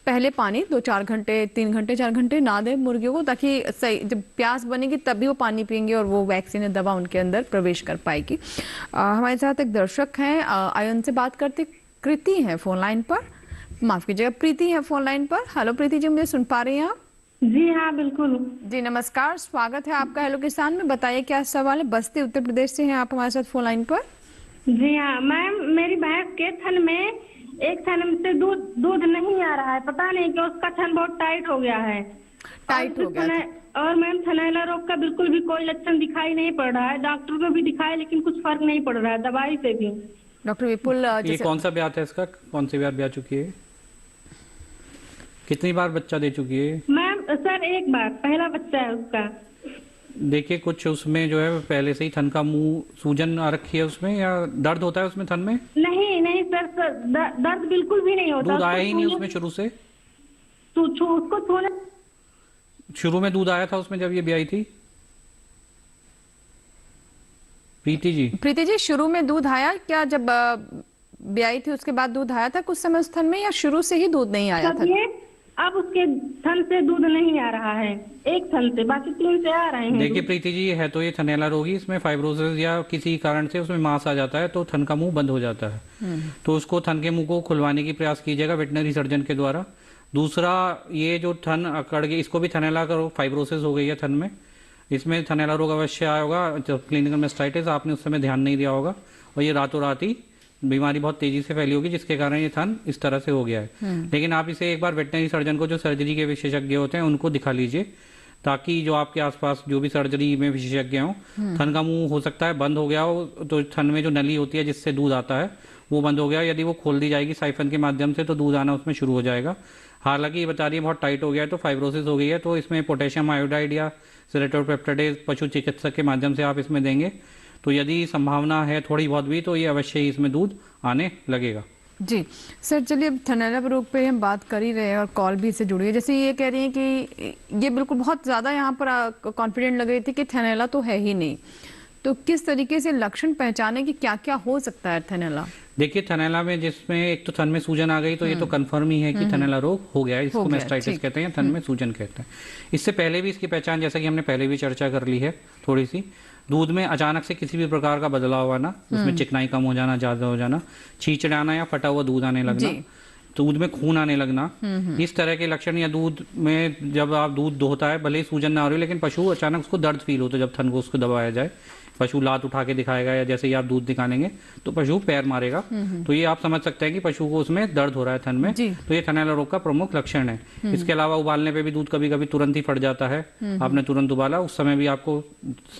Speaker 2: पहले पानी 2-4 घंटे 3 घंटे 4 घंटे ना दें मुर्गियों को, ताकि सही जब प्यास बनेगी तभी वो पानी पिएंगे और वो वैक्सीन या दवा उनके अंदर प्रवेश कर पाएगी। हमारे साथ एक दर्शक हैं, आयन से बात करते, कृति है फोन लाइन पर, माफ कीजिएगा प्रीति है फोन लाइन पर। हेलो प्रीति जी, मुझे सुन पा रही हैं आप?
Speaker 16: जी हाँ बिल्कुल
Speaker 2: जी, नमस्कार, स्वागत है आपका हेलो किसान में। बताइए क्या सवाल है? बस्ती उत्तर प्रदेश से हैं आप हमारे साथ फोन लाइन पर।
Speaker 16: जी हाँ मैम, मेरी भैंस के थन में एक थन से दूध नहीं आ रहा है, पता नहीं कि उसका थन बहुत टाइट हो गया है।
Speaker 2: टाइट हो गया
Speaker 16: और मैम थनैला रोग का बिल्कुल भी कोई लक्षण दिखाई नहीं पड़ रहा है। डॉक्टर को भी दिखाया लेकिन कुछ फर्क नहीं पड़ रहा है, दवाई से भी।
Speaker 2: डॉक्टर विपुल,
Speaker 5: ये कौन सा ब्याह है इसका, कौन सी ब्याह ब्याह चुकी है? कितनी बार बच्चा दे चुकी है?
Speaker 16: मैम सर एक बार, पहला बच्चा है उसका।
Speaker 5: देखिए कुछ उसमें जो है पहले से ही थन का मुंह सूजन आ रखी है उसमें, या दर्द होता है उसमें थन में?
Speaker 16: नहीं नहीं सर, दर्द बिल्कुल भी नहीं होता।
Speaker 5: दूध आया ही नहीं उसमें शुरू से?
Speaker 16: उसको छूने
Speaker 5: शुरू में दूध आया था उसमें जब ये ब्याई थी? प्रीति जी शुरू में दूध आया क्या? जब ब्याई थी उसके बाद दूध आया था कुछ समय उस थन में, या शुरू से ही दूध नहीं आया था?
Speaker 16: अब उसके थन से दूध नहीं आ रहा है, एक थन से, बाकी 3 से आ रहे हैं।
Speaker 5: देखिए प्रीति जी, है तो ये थनैला रोगी, इसमें फाइब्रोसिस या किसी कारण से उसमें मांस आ जाता है तो थन का मुंह बंद हो जाता है। तो उसको थन के मुंह को खुलवाने की प्रयास कीजिएगा वेटनरी सर्जन के द्वारा। दूसरा, ये जो थन अकड़ गई, इसको भी थनैला का रोग, फाइब्रोसिस हो गई है थन में, इसमें थनैला रोग अवश्य आया होगा। जब क्लिनिकल मेस्टाइटिस आपने उस समय ध्यान नहीं दिया होगा, और ये रातों रात ही बीमारी बहुत तेजी से फैली होगी जिसके कारण ये थन इस तरह से हो गया है। लेकिन आप इसे एक बार वेटनरी सर्जन को, जो सर्जरी के विशेषज्ञ होते हैं, उनको दिखा लीजिए, ताकि जो आपके आसपास जो भी सर्जरी में विशेषज्ञ हों, थन का मुंह हो सकता है बंद हो गया हो, तो थन में जो नली होती है जिससे दूध आता है वो बंद हो गया, यदि वो खोल दी जाएगी साइफन के माध्यम से तो दूध आना उसमें शुरू हो जाएगा। हालांकि ये बता रही है बहुत टाइट हो गया है तो फाइब्रोसिस हो गई है, तो इसमें पोटेशियम आयोडाइड या सेरेटोपेप्टाडेज पशु चिकित्सक के माध्यम से आप इसमें देंगे, तो यदि संभावना है थोड़ी बहुत भी तो ये अवश्य ही इसमें दूध आने लगेगा।
Speaker 2: जी सर, चलिए अब थनैला रोग पे हम बात कर ही रहे हैं और कॉल भी इससे जुड़ी है। जैसे ये कह रही हैं कि ये बिल्कुल बहुत ज़्यादा यहाँ पर कॉन्फिडेंट लग रही थी कि थनैला तो है ही नहीं, तो किस तरीके से लक्षण पहचाने कि क्या क्या हो सकता है थनैला?
Speaker 5: देखिए थनैला में जिसमें एक तो थन में सूजन आ गई तो ये तो कंफर्म ही है कि थनैला रोग हो गया है, इसको मेस्टाइटिस कहते हैं, थन में सूजन कहते हैं। इससे पहले भी इसकी पहचान, जैसा कि हमने पहले भी चर्चा कर ली है थोड़ी सी, दूध में अचानक से किसी भी प्रकार का बदलाव आना, उसमें चिकनाई कम हो जाना, ज्यादा हो जाना, छींचड़ आना या फटा हुआ दूध आने लगना, दूध में खून आने लगना, इस तरह के लक्षण, या दूध में जब आप दूध दोहता है भले ही सूजन ना हो रही लेकिन पशु अचानक उसको दर्द फील होता है जब थन को उसको दबाया जाए, पशु लात उठा के दिखाएगा या जैसे ही आप दूध निकालेंगे तो पशु पैर मारेगा, तो ये आप समझ सकते हैं कि पशु को उसमें दर्द हो रहा है थन में, तो ये थनैला रोग का प्रमुख लक्षण है। इसके अलावा उबालने पे भी दूध कभी कभी तुरंत ही फट जाता है, आपने तुरंत उबाला, उस समय भी आपको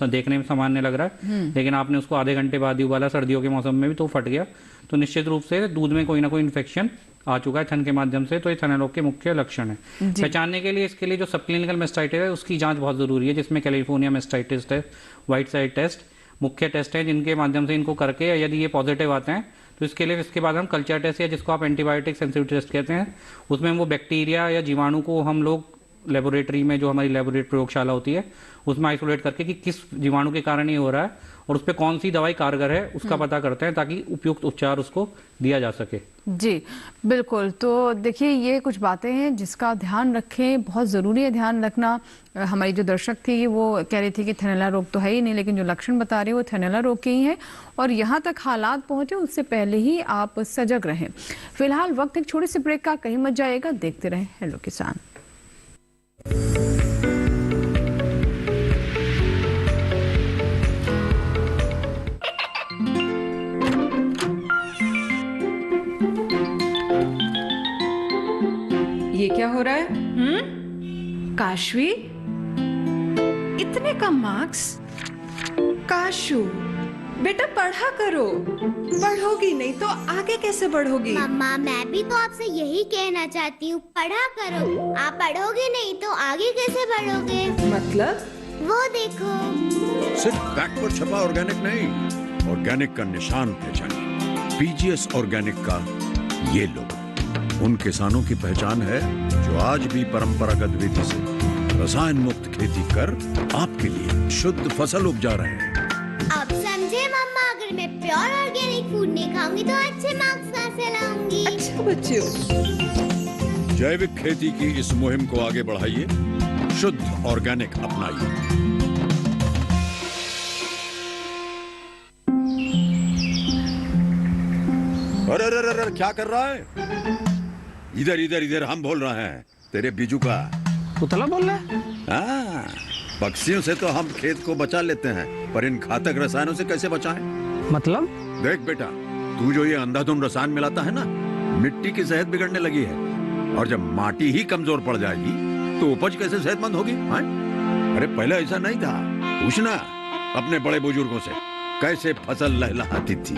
Speaker 5: देखने में सामान्य लग रहा है, लेकिन आपने उसको आधे घंटे बाद ही उबाला सर्दियों के मौसम में भी तो फट गया, तो निश्चित रूप से दूध में कोई ना कोई इन्फेक्शन आ चुका है थन के माध्यम से, तो ये थनैला रोग के मुख्य लक्षण है। पहचानने के लिए इसके लिए जो सब क्लिनिकल मेस्टाइटिस है उसकी जांच बहुत जरूरी है, जिसमें California mastitis test, white side test मुख्य टेस्ट है, जिनके माध्यम से इनको करके यदि ये पॉजिटिव आते हैं तो इसके लिए इसके बाद हम कल्चर टेस्ट, या जिसको आप एंटीबायोटिक सेंसिटिव टेस्ट कहते हैं, उसमें वो बैक्टीरिया या जीवाणु को हम लोग लेबोरेटरी में, जो हमारी लेबोरेटरी प्रयोगशाला होती है, उसमें आइसोलेट करके कि किस जीवाणु के कारण ये हो रहा है और उस पर कौन सी दवाई कारगर है उसका पता करते हैं, ताकि उपयुक्त उपचार उसको दिया जा सके।
Speaker 2: जी बिल्कुल, तो देखिए ये कुछ बातें हैं जिसका ध्यान रखें, बहुत ज़रूरी है ध्यान रखना। हमारी जो दर्शक थी वो कह रही थी कि थनैला रोग तो है ही नहीं, लेकिन जो लक्षण बता रही है वो थनैला रोग के ही हैं, और यहाँ तक हालात पहुँचे उससे पहले ही आप सजग रहें। फिलहाल वक्त एक छोटे से ब्रेक का, कहीं मत जाइएगा, देखते रहें हेलो किसान।
Speaker 17: ये क्या हो रहा है? काशवी, इतने कम मार्क्स? काशू बेटा पढ़ा करो, पढ़ोगी नहीं तो आगे कैसे बढ़ोगी?
Speaker 18: मम्मा मैं भी तो आपसे यही कहना चाहती हूँ, पढ़ा करो। आप पढ़ोगे नहीं तो आगे कैसे बढ़ोगे?
Speaker 17: मतलब?
Speaker 18: वो देखो,
Speaker 19: सिर्फ बैक पर छपा ऑर्गेनिक नहीं, ऑर्गेनिक का निशान पहचानिए। पीजीएस ऑर्गेनिक का ये लोगो उन किसानों की पहचान है जो आज भी परंपरागत विधि से रसायन मुक्त खेती कर आपके लिए शुद्ध फसल उपजा रहे हैं।
Speaker 18: अब समझे मम्मा, अगर मैं प्योर ऑर्गेनिक फूड नहीं खाऊंगी तो अच्छे मार्क्स कहाँ से लाऊंगी?
Speaker 17: अच्छा बच्चों,
Speaker 19: जैविक खेती की इस मुहिम को आगे बढ़ाइए, शुद्ध ऑर्गेनिक अपनाइए। अरे अरे अरे क्या कर रहा है? इधर इधर इधर, हम बोल रहे हैं तेरे बीजू का।
Speaker 11: पुतला बोल रहा है?
Speaker 19: हाँ, पक्षियों से तो हम खेत को बचा लेते हैं, पर इन घातक रसायनों से कैसे बचाएं?
Speaker 11: मतलब?
Speaker 19: देख बेटा, तू जो ये अंधाधुंध रसायन मिलाता है ना, मिट्टी की सेहत बिगड़ने लगी है, और जब माटी ही कमजोर पड़ जाएगी तो उपज कैसे सेहतमंद होगी? हाँ? अरे पहले ऐसा नहीं था, पूछना अपने बड़े बुजुर्गों से, कैसे फसल लहलहाती थी,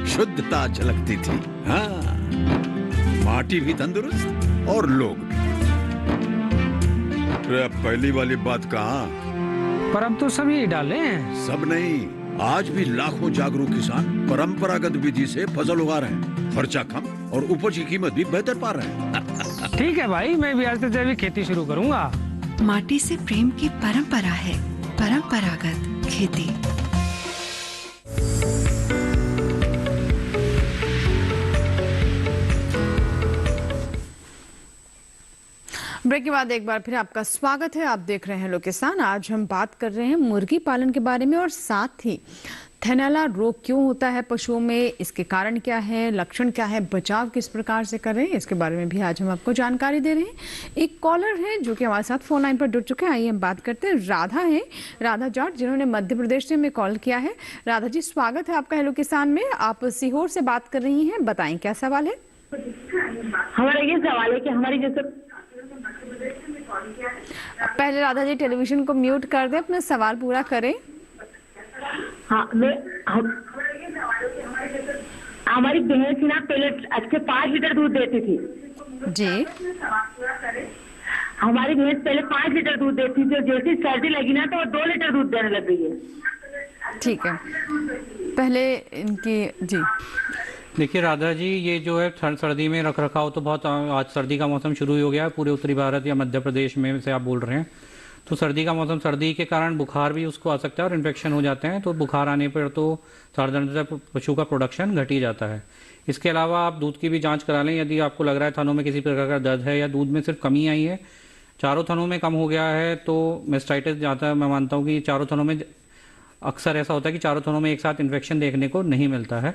Speaker 19: शुद्धता झलकती थी। हाँ, माटी भी तंदुरुस्त और लोग भी। अरे अब पहली वाली बात कहाँ?
Speaker 20: पर अब तो सभी डाले हैं।
Speaker 19: सब नहीं, आज भी लाखों जागरूक किसान परंपरागत विधि से फसल उगा रहे हैं। खर्चा कम और उपज की कीमत भी बेहतर पा रहे हैं।
Speaker 20: ठीक है भाई, मैं भी आज से जैविक खेती शुरू करूंगा।
Speaker 17: माटी से प्रेम की परंपरा है, परंपरागत खेती।
Speaker 2: ब्रेक के बाद एक बार फिर आपका स्वागत है। आप देख रहे हैं लोग किसान। आज हम बात कर रहे हैं मुर्गी पालन के बारे में और साथ ही थैलेला रोग क्यों होता है पशुओं में, इसके कारण क्या है, लक्षण क्या है, बचाव किस प्रकार से कर रहे हैं, इसके बारे में भी आज हम आपको जानकारी दे रहे हैं। एक कॉलर है जो कि हमारे साथ फोन लाइन पर जुड़ चुके हैं। आइए हम बात करते हैं। राधा है, राधा जाट, जिन्होंने मध्य प्रदेश से हमें कॉल किया है। राधा जी, स्वागत है आपका हेलो किसान में। आप सीहोर से बात कर रही हैं, बताएं क्या सवाल है?
Speaker 16: हमारा ये सवाल है कि हमारी जैसे
Speaker 2: पहले राधा जी टेलीविजन को म्यूट कर दें, अपना सवाल पूरा करें।
Speaker 16: हाँ, हमारी भैंस ना पहले अच्छे 5 लीटर दूध देती थी
Speaker 2: जी।
Speaker 16: हमारी भैंस पहले 5 लीटर दूध देती थी, जैसे सर्दी लगी ना तो 2 लीटर दूध देने लग गई है।
Speaker 2: ठीक है, पहले इनकी जी।
Speaker 5: देखिए राधा जी, ये जो है सर्दी में रख रखाव तो बहुत, आज सर्दी का मौसम शुरू हो गया है पूरे उत्तरी भारत या मध्य प्रदेश में से आप बोल रहे हैं। तो सर्दी का मौसम, सर्दी के कारण बुखार भी उसको आ सकता है और इन्फेक्शन हो जाते हैं। तो बुखार आने पर तो साधारणतः पशु का प्रोडक्शन घट ही जाता है। इसके अलावा आप दूध की भी जांच करा लें। यदि आपको लग रहा है थनों में किसी प्रकार का दर्द है या दूध में सिर्फ कमी आई है, चारों थनों में कम हो गया है, तो मेस्टाइटिस जाता है। मैं मानता हूँ कि चारों थनों में अक्सर ऐसा होता है कि चारों थनों में एक साथ इन्फेक्शन देखने को नहीं मिलता है।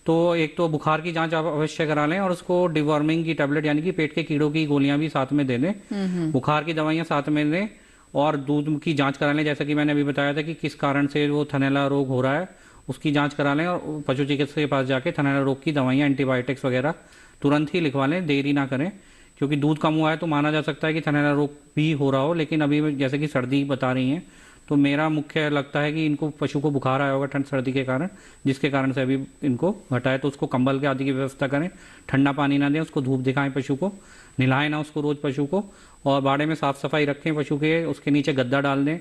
Speaker 5: तो एक तो बुखार की जांच आप अवश्य करा लें और उसको डिवॉर्मिंग की टैबलेट यानी कि पेट के कीड़ों की गोलियां भी साथ में दे दें, बुखार की दवाइयां साथ में दें और दूध की जांच करा लें। जैसा कि मैंने अभी बताया था कि किस कारण से वो थैलेला रोग हो रहा है उसकी जांच करा लें और पशु चिकित्सक के पास जाके थैलेला रोग की दवाइयां, एंटीबायोटिक्स वगैरह तुरंत ही लिखवा लें, देरी ना करें। क्योंकि दूध कम हुआ है तो माना जा सकता है कि थैलेला रोग भी हो रहा हो, लेकिन अभी जैसे कि सर्दी बता रही हैं तो मेरा मुख्य लगता है कि इनको पशु को बुखार आया होगा ठंड सर्दी के कारण, जिसके कारण से अभी इनको घटा है। तो उसको कंबल के आदि की व्यवस्था करें, ठंडा पानी ना दें, उसको धूप दिखाएं, पशु को नहलाएं ना उसको रोज पशु को, और बाड़े में साफ सफाई रखें पशु के, उसके नीचे गद्दा डाल दें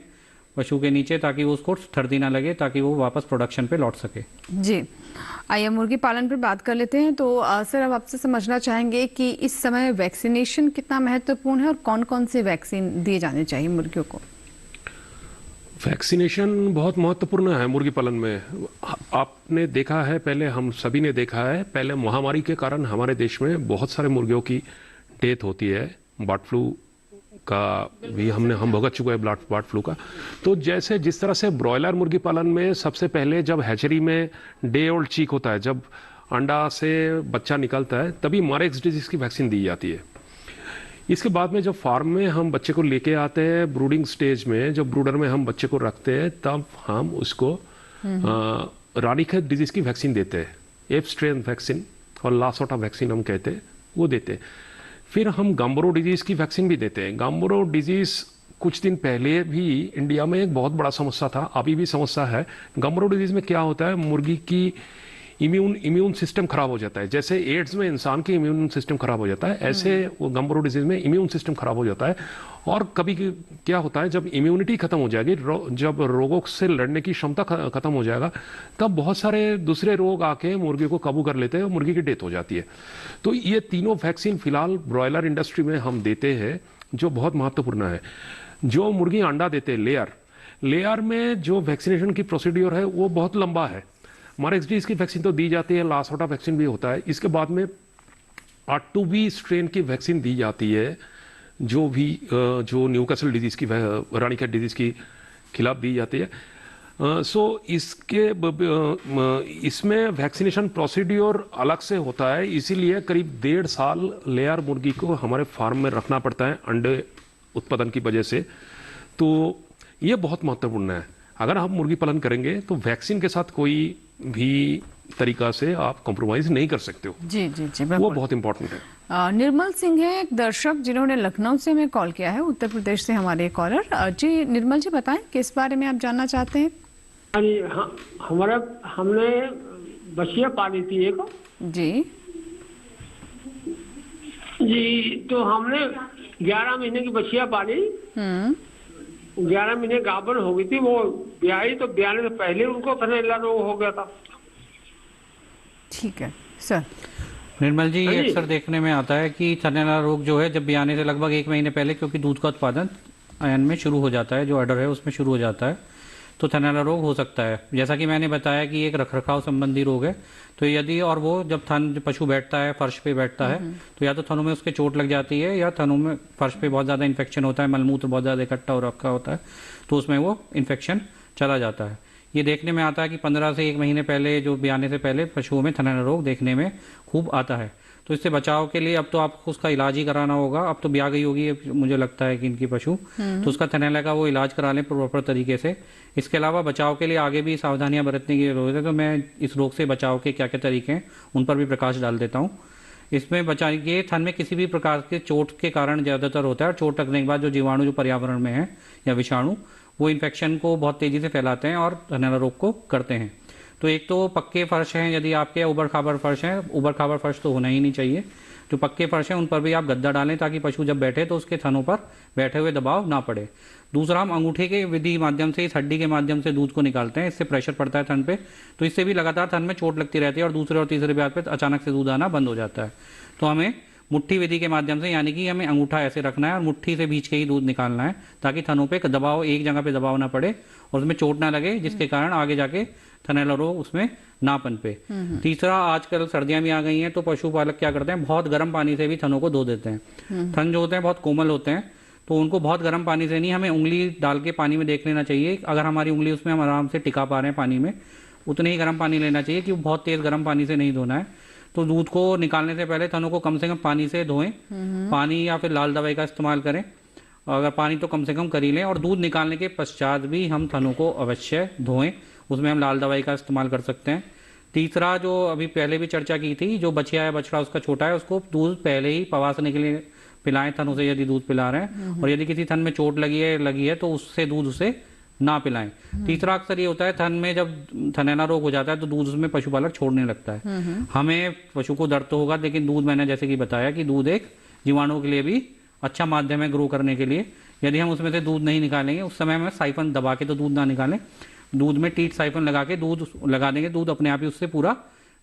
Speaker 5: पशु के नीचे ताकि वो उसको सर्दी ना लगे, ताकि वो वापस प्रोडक्शन पे लौट सके।
Speaker 2: जी, आइए मुर्गी पालन पर बात कर लेते हैं। तो सर, अब आपसे समझना चाहेंगे कि इस समय वैक्सीनेशन कितना महत्वपूर्ण है और कौन कौन से वैक्सीन दिए जाने चाहिए मुर्गियों को?
Speaker 3: वैक्सीनेशन बहुत महत्वपूर्ण है मुर्गी पालन में। आपने देखा है, पहले हम सभी ने देखा है, पहले महामारी के कारण हमारे देश में बहुत सारे मुर्गियों की डेथ होती है। बर्ड फ्लू का भी हम भुगत चुके हैं, बर्ड फ्लू का। तो जैसे जिस तरह से ब्रॉयलर मुर्गी पालन में सबसे पहले जब हैचरी में डे ओल्ड चीक होता है, जब अंडा से बच्चा निकलता है, तभी मारेक्स डिजीज की वैक्सीन दी जाती है। इसके बाद में जब फार्म में हम बच्चे को लेके आते हैं, ब्रूडिंग स्टेज में जब ब्रूडर में हम बच्चे को रखते हैं, तब हम उसको रानीखेत डिजीज की वैक्सीन देते हैं, एफ स्ट्रेन वैक्सीन और लासोटा वैक्सीन हम कहते हैं, वो देते हैं। फिर हम गम्बरो डिजीज की वैक्सीन भी देते हैं। गम्बरो डिजीज कुछ दिन पहले भी इंडिया में एक बहुत बड़ा समस्या था, अभी भी समस्या है। गम्बरो डिजीज में क्या होता है, मुर्गी की इम्यून सिस्टम खराब हो जाता है। जैसे एड्स में इंसान की इम्यून सिस्टम खराब हो जाता है, ऐसे वो गम्बरो डिजीज में इम्यून सिस्टम खराब हो जाता है। और कभी क्या होता है, जब इम्यूनिटी खत्म हो जाएगी, जब रोगों से लड़ने की क्षमता खत्म हो जाएगा, तब बहुत सारे दूसरे रोग आके मुर्गी को काबू कर लेते हैं और मुर्गी की डेथ हो जाती है। तो ये तीनों वैक्सीन फिलहाल ब्रॉयलर इंडस्ट्री में हम देते हैं, जो बहुत महत्वपूर्ण है। जो मुर्गी अंडा देते हैं लेयर में जो वैक्सीनेशन की प्रोसीड्योर है वो बहुत लंबा है। मारेक्स डिजीज की वैक्सीन तो दी जाती है, लासोटा वैक्सीन भी होता है। इसके बाद में R2B स्ट्रेन की वैक्सीन दी जाती है, जो न्यूकासल डिजीज की, रानीखेत डिजीज की खिलाफ दी जाती है। इसमें वैक्सीनेशन प्रोसीड्योर अलग से होता है, इसीलिए करीब 1.5 साल लेयर मुर्गी को हमारे फार्म में रखना पड़ता है अंडे उत्पादन की वजह से। तो ये बहुत महत्वपूर्ण है। अगर आप मुर्गी पालन करेंगे तो वैक्सीन के साथ कोई भी तरीका से आप कॉम्प्रोमाइज नहीं कर सकते हो।
Speaker 2: जी जी जी,
Speaker 3: वो बहुत इंपॉर्टेंट है।
Speaker 2: निर्मल सिंह है एक दर्शक जिन्होंने लखनऊ से हमें कॉल किया है, उत्तर प्रदेश से हमारे कॉलर। जी निर्मल जी, बताएं किस बारे में आप जानना चाहते हैं?
Speaker 21: हमने बछिया पाली थी एक।
Speaker 2: जी
Speaker 21: जी, तो हमने 11 महीने की बच्चियां पाली, 11 महीने गाभण हो गई थी, वो ब्याही तो ब्याने से पहले उनको थनैला रोग हो गया था।
Speaker 2: ठीक है सर।
Speaker 5: निर्मल जी, ये अक्सर देखने में आता है कि थनैला रोग जो है जब ब्याने से लगभग 1 महीने पहले, क्योंकि दूध का उत्पादन आयन में शुरू हो जाता है, जो अडर है उसमें शुरू हो जाता है, तो थनैला रोग हो सकता है। जैसा कि मैंने बताया कि एक रखरखाव संबंधी रोग है, तो यदि और वो जब पशु बैठता है, फर्श पे बैठता है, तो या तो थनों में उसके चोट लग जाती है, या थनों में फर्श पे बहुत ज़्यादा इन्फेक्शन होता है, मलमूत्र बहुत ज़्यादा इकट्ठा हो रखा होता है, तो उसमें वो इन्फेक्शन चला जाता है। ये देखने में आता है कि 15 से 1 महीने पहले, जो ब्याने से पहले पशुओं में थनैला रोग देखने में खूब आता है। तो इससे बचाव के लिए अब तो आपको उसका इलाज ही कराना होगा। अब तो ब्याह गई होगी मुझे लगता है कि इनकी पशु, तो उसका थनैला का वो इलाज करा लें प्रॉपर तरीके से। इसके अलावा बचाव के लिए आगे भी सावधानियां बरतने की जरूरत है, तो मैं इस रोग से बचाव के क्या क्या तरीके हैं उन पर भी प्रकाश डाल देता हूँ। इसमें ये थन में किसी भी प्रकार के चोट के कारण ज़्यादातर होता है, और चोट लगने के बाद जो जीवाणु जो पर्यावरण में है या विषाणु, वो इन्फेक्शन को बहुत तेज़ी से फैलाते हैं और थनैला रोग को करते हैं। तो एक तो पक्के फर्श हैं, यदि आपके उबड़ खाबड़ फर्श हैं, उबड़ खाबड़ फर्श तो होना ही नहीं चाहिए। जो पक्के फर्श हैं उन पर भी आप गद्दा डालें, ताकि पशु जब बैठे तो उसके थनों पर बैठे हुए दबाव ना पड़े। दूसरा, हम अंगूठे के विधि माध्यम से, इस हड्डी के माध्यम से दूध को निकालते हैं, इससे प्रेशर पड़ता है थन पे, तो इससे भी लगातार थन में चोट लगती रहती है और दूसरे और तीसरे ब्याह पे अचानक से दूध आना बंद हो जाता है। तो हमें मुट्ठी विधि के माध्यम से, यानी कि हमें अंगूठा ऐसे रखना है और मुट्ठी से भींच के ही दूध निकालना है, ताकि थनों पे दबाव, एक जगह पे दबाव ना पड़े और उसमें चोट ना लगे, जिसके कारण आगे जाके थनैला रोग उसमें ना पनपे। तीसरा, आजकल सर्दियां भी आ गई हैं, तो पशुपालक क्या करते हैं, बहुत गर्म पानी से भी थनों को धो देते हैं। थन जो होते हैं बहुत कोमल होते हैं, तो उनको बहुत गर्म पानी से नहीं, हमें उंगली डाल के पानी में देख लेना चाहिए। अगर हमारी उंगली उसमें हम आराम से टिका पा रहे हैं पानी में, उतने ही गर्म पानी लेना चाहिए, कि बहुत तेज गर्म पानी से नहीं धोना है। तो दूध को निकालने से पहले थनों को कम से कम पानी से धोएं, पानी या फिर लाल दवाई का इस्तेमाल करें, अगर पानी तो कम से कम कर ही लें। और दूध निकालने के पश्चात भी हम थनों को अवश्य धोएं, उसमें हम लाल दवाई का इस्तेमाल कर सकते हैं। तीसरा, जो अभी पहले भी चर्चा की थी, जो बछिया है, बछड़ा उसका छोटा है, उसको दूध पहले ही पवासने के लिए पिलाएं थनों से, यदि दूध पिला रहे हैं। और यदि किसी थन में चोट लगी है तो उससे दूध उसे ना पिलाएं। तीसरा, अक्सर ये होता है थन में जब थनैला रोग हो जाता है तो दूध उसमें पशुपालक छोड़ने लगता है। हमें पशु को दर्द तो होगा, लेकिन दूध, मैंने जैसे कि बताया कि दूध एक जीवाणु के लिए भी अच्छा माध्यम है ग्रो करने के लिए। यदि हम उसमें से दूध नहीं निकालेंगे, उस समय हमें साइफन दबा के तो दूध ना निकालें, दूध में टीट साइफन लगा के दूध लगा देंगे, दूध अपने आप ही उससे पूरा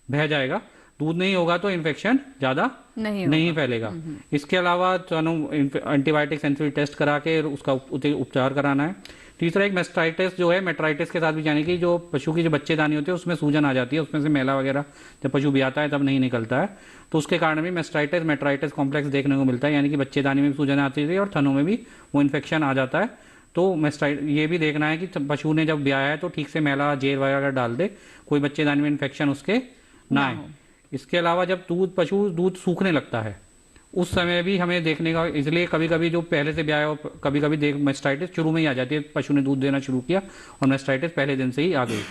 Speaker 5: बह जाएगा। दूध नहीं होगा तो इन्फेक्शन ज्यादा नहीं फैलेगा। इसके अलावा एंटीबायोटिक सेंसिटिव टेस्ट करा के उसका उपचार कराना है। तीसरा, एक मेस्टाइटिस जो है, मेट्राइटिस के साथ भी, यानी कि जो पशु की जो बच्चेदानी होती है उसमें सूजन आ जाती है, उसमें से मैला वगैरह जब पशु भी आता है तब नहीं निकलता है, तो उसके कारण भी मेस्टाइटिस मेट्राइटिस कॉम्प्लेक्स देखने को मिलता है, यानी कि बच्चेदानी में भी सूजन आती है और थनों में भी वो इन्फेक्शन आ जाता है। तो ये भी देखना है कि पशु ने जब ब्याया है तो ठीक से मैला जेल वगैरह डाल दे, कोई बच्चेदानी में इन्फेक्शन उसके ना आए। इसके अलावा जब दूध सूखने लगता है उस समय भी हमें देखने का, इसलिए कभी कभी जो पहले से ब्याया हो, कभी कभी मेस्टाइटिस शुरू में ही आ जाती है, पशु ने दूध देना शुरू किया और मेस्टाइटिस पहले दिन से ही आ गई।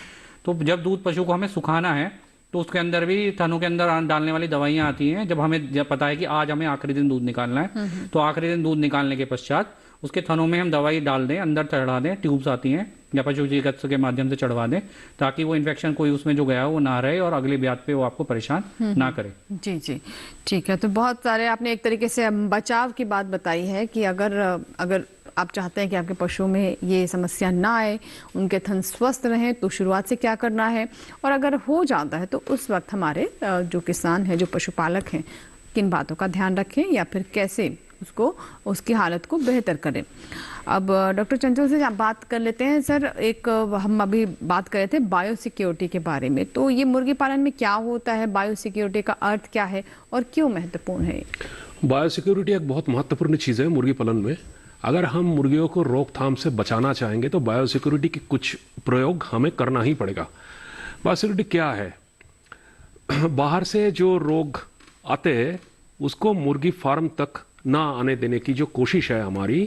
Speaker 5: तो जब दूध पशु को हमें सुखाना है तो उसके अंदर भी थनों के अंदर डालने वाली दवाइयां आती हैं। जब हमें पता है कि आज हमें आखिरी दिन दूध निकालना है, तो आखिरी दिन दूध निकालने के पश्चात उसके थनों में हम दवाई डाल दें, अंदर चढ़ा दें, ट्यूब्स आती हैं या पशु चिकित्सक के माध्यम से चढ़वा दें, ताकि वो इन्फेक्शन कोई उसमें जो गया वो ना रहे और अगले ब्याह पे वो आपको परेशान ना करे।
Speaker 2: जी जी, ठीक है। तो बहुत सारे आपने एक तरीके से बचाव की बात बताई है कि अगर आप चाहते हैं कि आपके पशु में ये समस्या ना आए, उनके थन स्वस्थ रहें, तो शुरुआत से क्या करना है, और अगर हो जाता है तो उस वक्त हमारे जो किसान हैं, जो पशुपालक हैं, किन बातों का ध्यान रखें या फिर कैसे उसकी हालत को बेहतर करें। अब डॉक्टर चंचल से बात कर लेते हैं। सर, एक हम अभी बात कर रहे थे बायोसिक्योरिटी के बारे में, तो ये मुर्गी पालन में क्या होता है, बायोसिक्योरिटी का अर्थ क्या है और क्यों महत्वपूर्ण है?
Speaker 3: बायोसिक्योरिटी एक बहुत महत्वपूर्ण चीज़ है मुर्गी पालन में। अगर हम मुर्गियों को रोकथाम से बचाना चाहेंगे तो बायोसिक्योरिटी के कुछ प्रयोग हमें करना ही पड़ेगा। बायोसिक्योरिटी क्या है? बाहर से जो रोग आते हैं उसको मुर्गी फार्म तक ना आने देने की जो कोशिश है हमारी,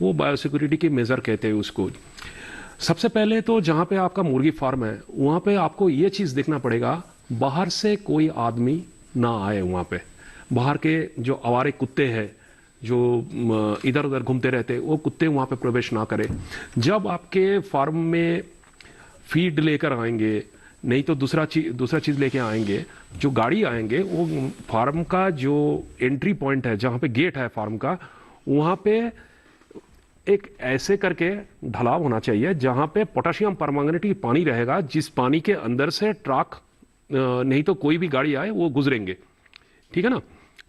Speaker 3: वो बायोसिक्योरिटी के मेजर कहते हैं उसको। सबसे पहले तो जहाँ पे आपका मुर्गी फार्म है वहाँ पे आपको ये चीज़ देखना पड़ेगा, बाहर से कोई आदमी ना आए वहाँ पे। बाहर के जो आवारे कुत्ते हैं जो इधर उधर घूमते रहते हैं, वो कुत्ते वहाँ पे प्रवेश ना करें। जब आपके फार्म में फीड लेकर आएंगे, नहीं तो दूसरा चीज़ लेके आएंगे, जो गाड़ी आएंगे वो फार्म का जो एंट्री पॉइंट है, जहाँ पे गेट है फार्म का, वहां पे एक ऐसे करके ढलाव होना चाहिए जहां पे पोटेशियम परमैंगनेट पानी रहेगा, जिस पानी के अंदर से ट्रक नहीं तो कोई भी गाड़ी आए वो गुजरेंगे, ठीक है ना।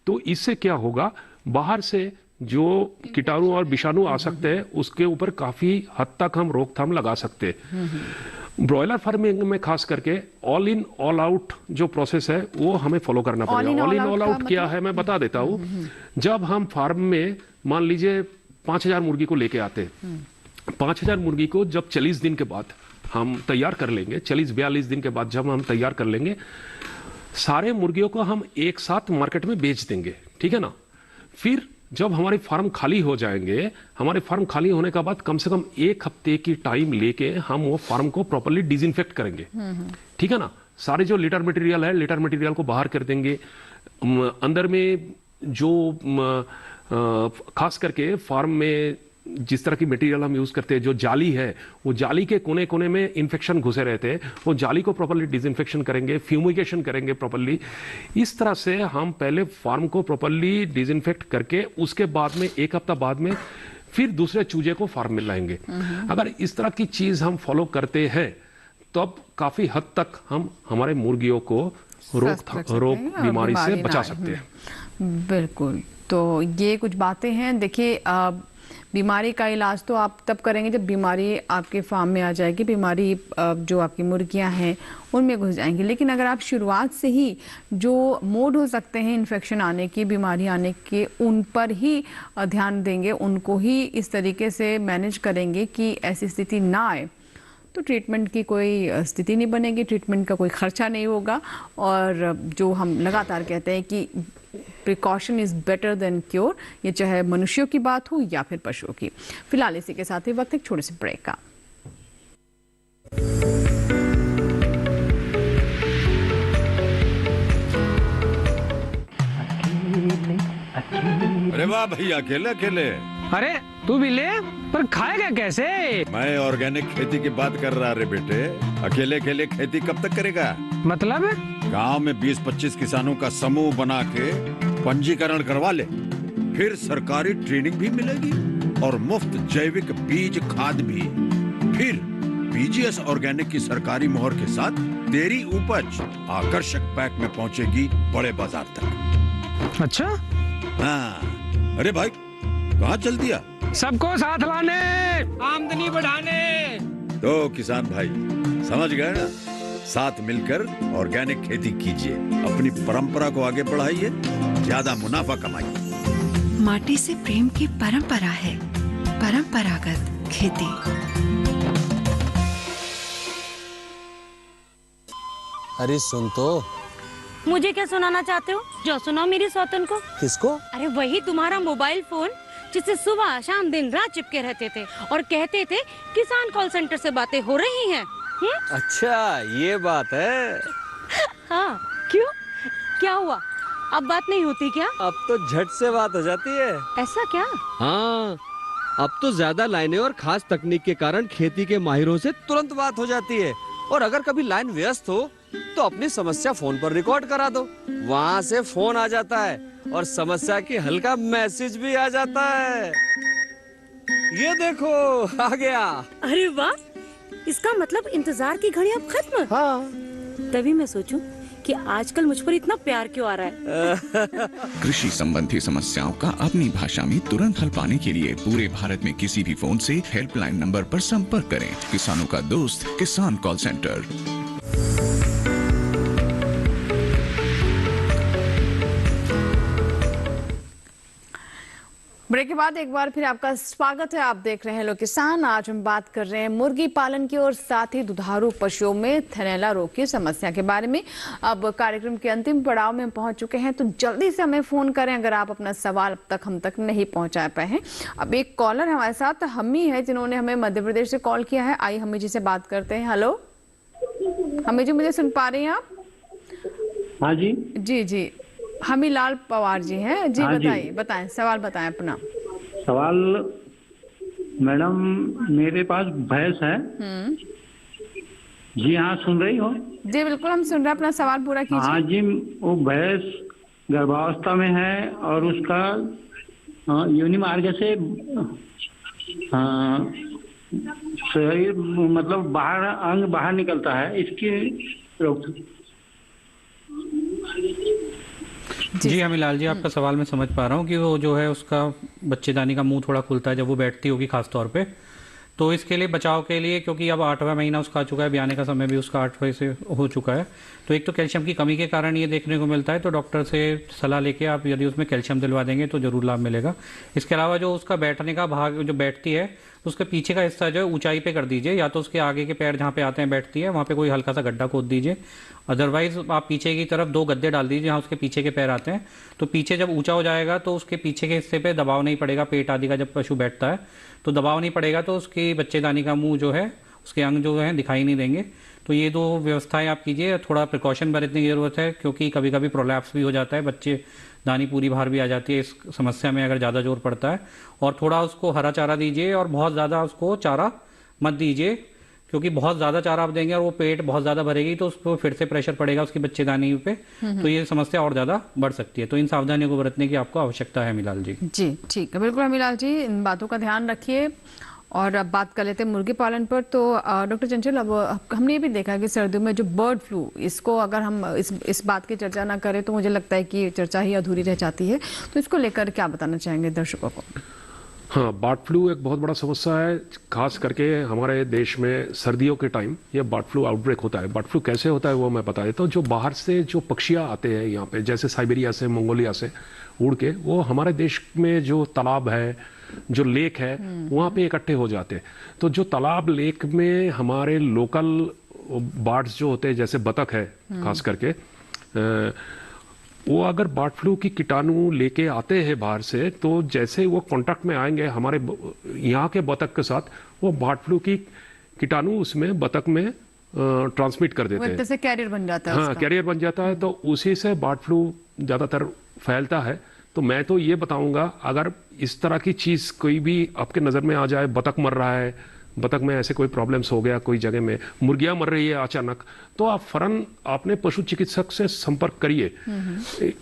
Speaker 3: तो इससे क्या होगा, बाहर से जो कीटाणु और विषाणु आ सकते हैं उसके ऊपर काफी हद तक हम रोकथाम लगा सकते हैं। ब्रॉयलर फार्मिंग में खास करके ऑल इन ऑल आउट जो प्रोसेस है वो हमें फॉलो करना पड़ेगा। ऑल इन ऑल आउट क्या है मैं बता देता हूँ। जब हम फार्म में मान लीजिए 5000 मुर्गी को लेके आते हैं, 5000 मुर्गी को जब 40 दिन के बाद हम तैयार कर लेंगे, 40-42 दिन के बाद जब हम तैयार कर लेंगे, सारे मुर्गियों को हम एक साथ मार्केट में बेच देंगे, ठीक है ना। फिर जब हमारे फार्म खाली हो जाएंगे, हमारे फार्म खाली होने के बाद कम से कम 1 हफ्ते की टाइम लेके हम वो फार्म को प्रॉपर्ली डिसइंफेक्ट करेंगे, ठीक है ना। सारे जो लिटर मटेरियल है, लिटर मटेरियल को बाहर कर देंगे। अंदर में जो खास करके फार्म में जिस तरह की मटेरियल हम यूज करते हैं, जो जाली है, वो जाली के कोने कोने में इन्फेक्शन घुसे रहते हैं, वो जाली को प्रॉपर्ली डिसइंफेक्शन करेंगे, फ्यूमिगेशन करेंगे प्रॉपर्ली। इस तरह से हम पहले फार्म को प्रॉपर्ली डिसइंफेक्ट करके उसके बाद में 1 हफ्ता बाद में फिर दूसरे चूजे को फार्म में लाएंगे। अगर इस तरह की चीज हम फॉलो करते हैं तब काफी हद तक हम हमारे मुर्गियों को रोग बीमारी से बचा सकते हैं।
Speaker 2: बिल्कुल, तो ये कुछ बातें हैं। देखिए, बीमारी का इलाज तो आप तब करेंगे जब बीमारी आपके फार्म में आ जाएगी, बीमारी जो आपकी मुर्गियां हैं उनमें घुस जाएंगी। लेकिन अगर आप शुरुआत से ही जो मोड हो सकते हैं इन्फेक्शन आने की, बीमारी आने के, उन पर ही ध्यान देंगे, उनको ही इस तरीके से मैनेज करेंगे कि ऐसी स्थिति ना आए, तो ट्रीटमेंट की कोई स्थिति नहीं बनेगी, ट्रीटमेंट का कोई खर्चा नहीं होगा। और जो हम लगातार कहते हैं कि precaution is better than cure, ये चाहे मनुष्यों की बात हो या फिर पशुओं की। फिलहाल इसी के साथ ही वक्त एक छोटे से ब्रेक का।
Speaker 19: अरे वाह भैया, अकेले अकेले।
Speaker 20: अरे तू भी ले, पर खाएगा कैसे?
Speaker 19: मैं ऑर्गेनिक खेती की बात कर रहा रे बेटे। अकेले अकेले खेती कब तक करेगा?
Speaker 20: मतलब
Speaker 19: गांव में 20-25 किसानों का समूह बना के पंजीकरण करवा ले, फिर सरकारी ट्रेनिंग भी मिलेगी और मुफ्त जैविक बीज खाद भी। फिर पीजीएस ऑर्गेनिक की सरकारी मोहर के साथ तेरी उपज आकर्षक पैक में पहुंचेगी बड़े बाजार तक।
Speaker 20: अच्छा?
Speaker 19: हाँ। अरे भाई, कहाँ चल दिया?
Speaker 20: सबको साथ लाने, आमदनी बढ़ाने।
Speaker 19: तो किसान भाई समझ गए ना, साथ मिलकर ऑर्गेनिक खेती कीजिए, अपनी परंपरा को आगे बढ़ाइए, ज्यादा मुनाफा कमाइए।
Speaker 17: माटी से प्रेम की परंपरा है परंपरागत खेती।
Speaker 8: अरे सुन तो।
Speaker 1: मुझे क्या सुनाना चाहते हो? जो सुनाओ मेरी सौतन को।
Speaker 8: किसको?
Speaker 1: अरे वही तुम्हारा मोबाइल फोन जिससे सुबह शाम दिन रात चिपके रहते थे और कहते थे किसान कॉल सेंटर से बातें हो रही हैं।
Speaker 13: अच्छा ये बात है।
Speaker 1: हाँ, क्यों? क्या हुआ? अब बात नहीं होती क्या?
Speaker 13: अब तो झट से बात हो जाती है।
Speaker 1: ऐसा क्या?
Speaker 13: हाँ, अब तो ज्यादा लाइनें और खास तकनीक के कारण खेती के माहिरों से तुरंत बात हो जाती है। और अगर कभी लाइन व्यस्त हो तो अपनी समस्या फोन पर रिकॉर्ड करा दो, वहाँ से फोन आ जाता है और समस्या की हल का मैसेज भी आ जाता है। ये देखो आ गया।
Speaker 1: अरे वाह, इसका मतलब इंतजार की घड़ी अब खत्म।
Speaker 13: हाँ।
Speaker 1: तभी मैं सोचूं कि आजकल मुझ पर इतना प्यार क्यों आ रहा है।
Speaker 22: कृषि संबंधी समस्याओं का अपनी भाषा में तुरंत हल पाने के लिए पूरे भारत में किसी भी फोन से हेल्पलाइन नंबर पर संपर्क करें। किसानों का दोस्त किसान कॉल सेंटर।
Speaker 2: ब्रेक के बाद एक बार फिर आपका स्वागत है। आप देख रहे हैं लोग किसान। आज हम बात कर रहे हैं मुर्गी पालन की और साथ ही दुधारू पशुओं में थनैला रोग की समस्या के बारे में। अब कार्यक्रम के अंतिम पड़ाव में पहुंच चुके हैं, तो जल्दी से हमें फोन करें अगर आप अपना सवाल अब तक हम तक नहीं पहुंचा पाए हैं। अब एक कॉलर हमारे साथ हमी है जिन्होंने हमें मध्य प्रदेश से कॉल किया है। आई हमी जी से बात करते हैं। हेलो हमी जी, मुझे सुन पा रही हैं आप?
Speaker 21: हाँ जी।
Speaker 2: जी जी, हमी लाल पवार जी हैं जी। बताइए, बताएं सवाल, बताएं अपना
Speaker 21: सवाल। मैडम मेरे पास भैंस है। जी हाँ, सुन रही हो?
Speaker 2: जी बिल्कुल, हम सुन रहे हैं। अपना सवाल पूरा कीजिए।
Speaker 21: हाँ जी, वो भैंस गर्भावस्था में है और उसका
Speaker 4: योनि मार्ग से शरीर मतलब बाहर अंग बाहर निकलता है, इसकी रोक।
Speaker 5: जी अमिलाल जी, आपका सवाल मैं समझ पा रहा हूँ कि वो जो है उसका बच्चेदानी का मुंह थोड़ा खुलता है जब वो बैठती होगी खास तौर पे। तो इसके लिए बचाव के लिए, क्योंकि अब 8वां महीना उसका आ चुका है, ब्याने का समय भी उसका 8वें से हो चुका है, तो एक तो कैल्शियम की कमी के कारण ये देखने को मिलता है। तो डॉक्टर से सलाह लेके आप यदि उसमें कैल्शियम दिलवा देंगे तो जरूर लाभ मिलेगा। इसके अलावा जो उसका बैठने का भाग जो बैठती है तो उसके पीछे का हिस्सा जो है ऊंचाई पे कर दीजिए, या तो उसके आगे के पैर जहाँ पे आते हैं बैठती है वहाँ पे कोई हल्का सा गड्ढा खोद दीजिए। अदरवाइज आप पीछे की तरफ 2 गद्दे डाल दीजिए जहाँ उसके पीछे के पैर आते हैं। तो पीछे जब ऊंचा हो जाएगा तो उसके पीछे के हिस्से पे दबाव नहीं पड़ेगा, पेट आदि का जब पशु बैठता है तो दबाव नहीं पड़ेगा, तो उसकी बच्चेदानी का मुंह जो है, उसके अंग जो है दिखाई नहीं देंगे। तो ये 2 व्यवस्थाएं आप कीजिए। थोड़ा प्रिकॉशन बरतने की जरूरत है, क्योंकि कभी कभी प्रोलैप्स भी हो जाता है, बच्चे दानी पूरी बाहर भी आ जाती है इस समस्या में अगर ज़्यादा जोर पड़ता है। और थोड़ा उसको हरा चारा दीजिए और बहुत ज़्यादा उसको चारा मत दीजिए, क्योंकि बहुत ज़्यादा चारा आप देंगे और वो पेट बहुत ज़्यादा भरेगी तो उस पर फिर से प्रेशर पड़ेगा उसकी बच्चेदानी पे, तो ये समस्या और ज़्यादा बढ़ सकती है। तो इन सावधानियों को बरतने की आपको आवश्यकता है अमिलाल जी।
Speaker 2: जी ठीक है, बिल्कुल अमिलाल जी, इन बातों का ध्यान रखिए। और अब बात कर लेते हैं मुर्गी पालन पर। तो डॉक्टर चंचल, अब हमने ये भी देखा कि सर्दियों में जो बर्ड फ्लू, इसको अगर हम इस बात की चर्चा ना करें तो मुझे लगता है कि चर्चा ही अधूरी रह जाती है। तो इसको लेकर क्या बताना चाहेंगे दर्शकों को?
Speaker 3: हाँ, बर्ड फ्लू एक बहुत बड़ा समस्या है, खास करके हमारे देश में सर्दियों के टाइम ये बर्ड फ्लू आउटब्रेक होता है। बर्ड फ्लू कैसे होता है वो मैं बता देता हूँ। जो बाहर से जो पक्षियाँ आते हैं यहाँ पे, जैसे साइबेरिया से, मंगोलिया से उड़ के, वो हमारे देश में जो तालाब है, जो लेक है, वहाँ पे इकट्ठे हो जाते हैं। तो जो तालाब लेक में हमारे लोकल बर्ड्स जो होते हैं, जैसे बतख है खास करके, वो अगर बर्ड फ्लू की कीटाणु लेके आते हैं बाहर से, तो जैसे वो कांटेक्ट में आएंगे हमारे यहाँ के बतख के साथ, वो बर्ड फ्लू की कीटाणु उसमें बतख में ट्रांसमिट कर देते हैं।
Speaker 2: जैसे कैरियर बन जाता है।
Speaker 3: हाँ, कैरियर बन जाता है, तो उसी से बर्ड फ्लू ज़्यादातर फैलता है। तो मैं तो ये बताऊंगा, अगर इस तरह की चीज़ कोई भी आपके नज़र में आ जाए, बतख मर रहा है, बतख में ऐसे कोई प्रॉब्लम्स हो गया कोई जगह में, मुर्गियां मर रही है अचानक, तो आप फौरन अपने पशु चिकित्सक से संपर्क करिए।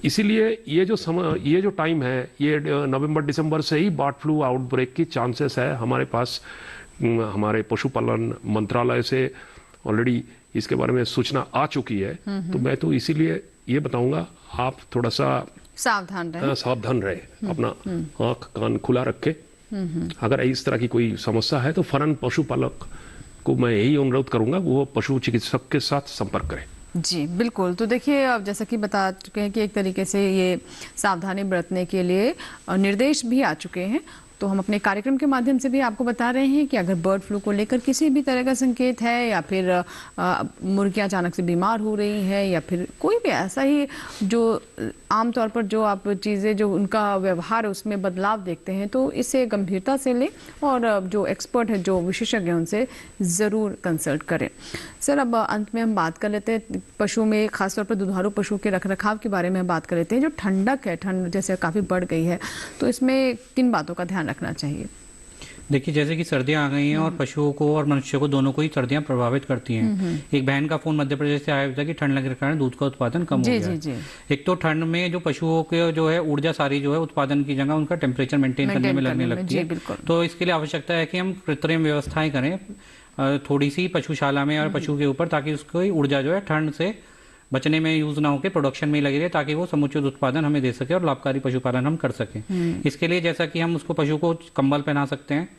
Speaker 3: इसीलिए ये जो टाइम है, ये नवंबर दिसंबर से ही बर्ड फ्लू आउटब्रेक की चांसेस है हमारे पास। हमारे पशुपालन मंत्रालय से ऑलरेडी इसके बारे में सूचना आ चुकी है। तो मैं तो इसीलिए ये बताऊंगा, आप थोड़ा सा सावधान रहे, अपना आंख कान खुला रखे। अगर इस तरह की कोई समस्या है तो फौरन पशुपालक को मैं यही अनुरोध करूंगा, वो पशु चिकित्सक के साथ संपर्क करें।
Speaker 2: जी बिल्कुल। तो देखिए, अब जैसा कि बता चुके हैं कि एक तरीके से ये सावधानी बरतने के लिए निर्देश भी आ चुके हैं। तो हम अपने कार्यक्रम के माध्यम से भी आपको बता रहे हैं कि अगर बर्ड फ्लू को लेकर किसी भी तरह का संकेत है, या फिर मुर्गियां अचानक से बीमार हो रही हैं, या फिर कोई भी ऐसा ही जो आमतौर पर जो आप चीज़ें, जो उनका व्यवहार है उसमें बदलाव देखते हैं, तो इसे गंभीरता से लें और जो एक्सपर्ट है, जो विशेषज्ञ हैं, उनसे ज़रूर कंसल्ट करें। सर, अब अंत में हम बात कर लेते हैं पशु में, खासतौर पर दुधारू पशु के रखरखाव के बारे में बात कर लेते हैं। जो ठंडक है, ठंड जैसे काफ़ी बढ़ गई है, तो इसमें किन बातों का ध्यान रखना चाहिए?
Speaker 5: देखिए, जैसे कि सर्दियां आ गई हैं और पशुओं को और मनुष्य को दोनों को ही सर्दियां प्रभावित करती हैं। एक बहन का फोन मध्य प्रदेश से आया था कि ठंड लगने के कारण दूध का उत्पादन कम हो गया है। एक तो ठंड में जो पशुओं के जो है ऊर्जा सारी जो है उत्पादन की जगह उनका टेम्परेचर मेंटेन करने में लगने लगती है। तो इसके लिए आवश्यकता है कि हम कृत्रिम व्यवस्थाएं करें थोड़ी सी पशुशाला में और पशु के ऊपर, ताकि उसकी ऊर्जा जो है ठंड से बचने में यूज ना होकर प्रोडक्शन में ही लगी रहे, ताकि वो समुचित उत्पादन हमें दे सके और लाभकारी पशुपालन हम कर सकें। इसके लिए जैसा कि हम उसको पशु को कंबल पहना सकते हैं।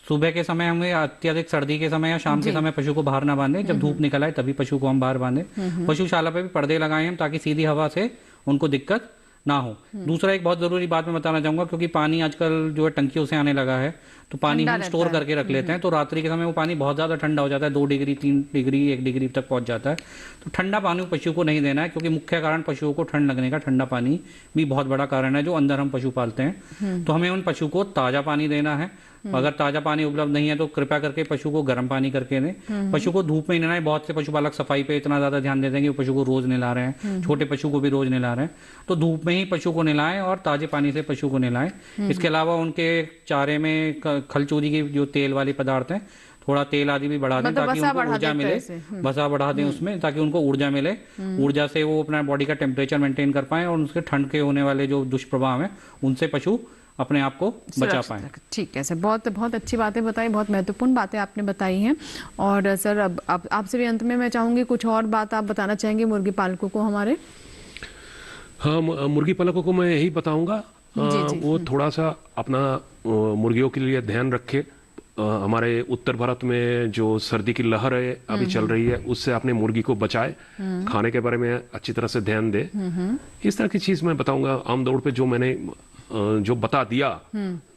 Speaker 5: सुबह के समय हमें अत्यधिक सर्दी के समय या शाम के समय पशु को बाहर ना बांधे, जब धूप निकल आए तभी पशु को हम बाहर बांधे। पशुशाला पे भी पर्दे लगाए हम, ताकि सीधी हवा से उनको दिक्कत ना हो। दूसरा एक बहुत जरूरी बात मैं बताना चाहूंगा, क्योंकि पानी आजकल जो है टंकियों से आने लगा है, तो पानी हम स्टोर करके रख लेते हैं, तो रात्रि के समय वो पानी बहुत ज्यादा ठंडा हो जाता है, 2 डिग्री 3 डिग्री 1 डिग्री तक पहुंच जाता है। तो ठंडा पानी पशु को नहीं देना है, क्योंकि मुख्य कारण पशुओं को ठंड लगने का ठंडा पानी भी बहुत बड़ा कारण है जो अंदर हम पशु पालते हैं। तो हमें उन पशु को ताजा पानी देना है। अगर ताजा पानी उपलब्ध नहीं है तो कृपया करके पशु को गर्म पानी करके दें। पशु को धूप में नहलाएं। बहुत से पशुपालक सफाई पे इतना ज्यादा ध्यान देते हैं कि वो पशु को रोज नहला रहे हैं, छोटे पशु को भी रोज नहला रहे हैं। तो धूप में ही पशु को नहलाएं और ताजे पानी से पशु को नहलाएं। इसके अलावा उनके चारे में खलचूरी की जो तेल वाले पदार्थ हैं, थोड़ा तेल आदि भी बढ़ा दें, ताकि उनको ऊर्जा मिले। बसा बढ़ा दें उसमें, ताकि उनको ऊर्जा मिले। ऊर्जा से वो अपना बॉडी का टेम्परेचर मेंटेन कर पाए और उसके ठंड के होने वाले जो दुष्प्रभाव हैं उनसे पशु अपने आप को बचा पाएं।
Speaker 2: ठीक है सर, बहुत बहुत अच्छी बातें बताई, बहुत महत्वपूर्ण बातें आपने बताई हैं। और सर अब आपसे भी अंत में मैं चाहूंगी कुछ और बात आप बताना चाहेंगे मुर्गी पालकों को हमारे?
Speaker 3: हाँ, मुर्गी पालकों को मैं यही बताऊंगा, वो थोड़ा सा अपना मुर्गियों के लिए ध्यान रखे। हमारे उत्तर भारत में जो सर्दी की लहर है अभी चल रही है, उससे अपने मुर्गी को बचाए, खाने के बारे में अच्छी तरह से ध्यान दे। इस तरह की चीज मैं बताऊंगा आम तौर पे, जो मैंने जो बता दिया,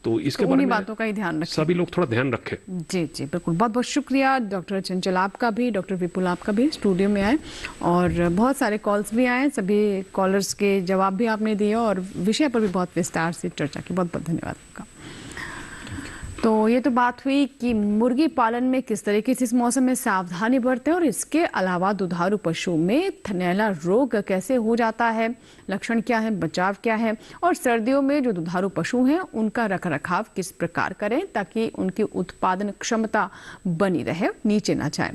Speaker 3: तो इसके बारे में
Speaker 2: बातों का ही ध्यान रखें,
Speaker 3: सभी लोग थोड़ा ध्यान रखें।
Speaker 2: जी जी बिल्कुल, बहुत बहुत शुक्रिया डॉक्टर चंचल आपका भी, डॉक्टर विपुल आपका भी स्टूडियो में आए, और बहुत सारे कॉल्स भी आए, सभी कॉलर्स के जवाब भी आपने दिए और विषय पर भी बहुत विस्तार से चर्चा की। बहुत बहुत धन्यवाद आपका। तो ये तो बात हुई कि मुर्गी पालन में किस तरीके से इस मौसम में सावधानी बरतें, और इसके अलावा दुधारू पशु में थनैला रोग कैसे हो जाता है, लक्षण क्या है, बचाव क्या है, और सर्दियों में जो दुधारू पशु हैं उनका रखरखाव किस प्रकार करें ताकि उनकी उत्पादन क्षमता बनी रहे, नीचे ना जाए।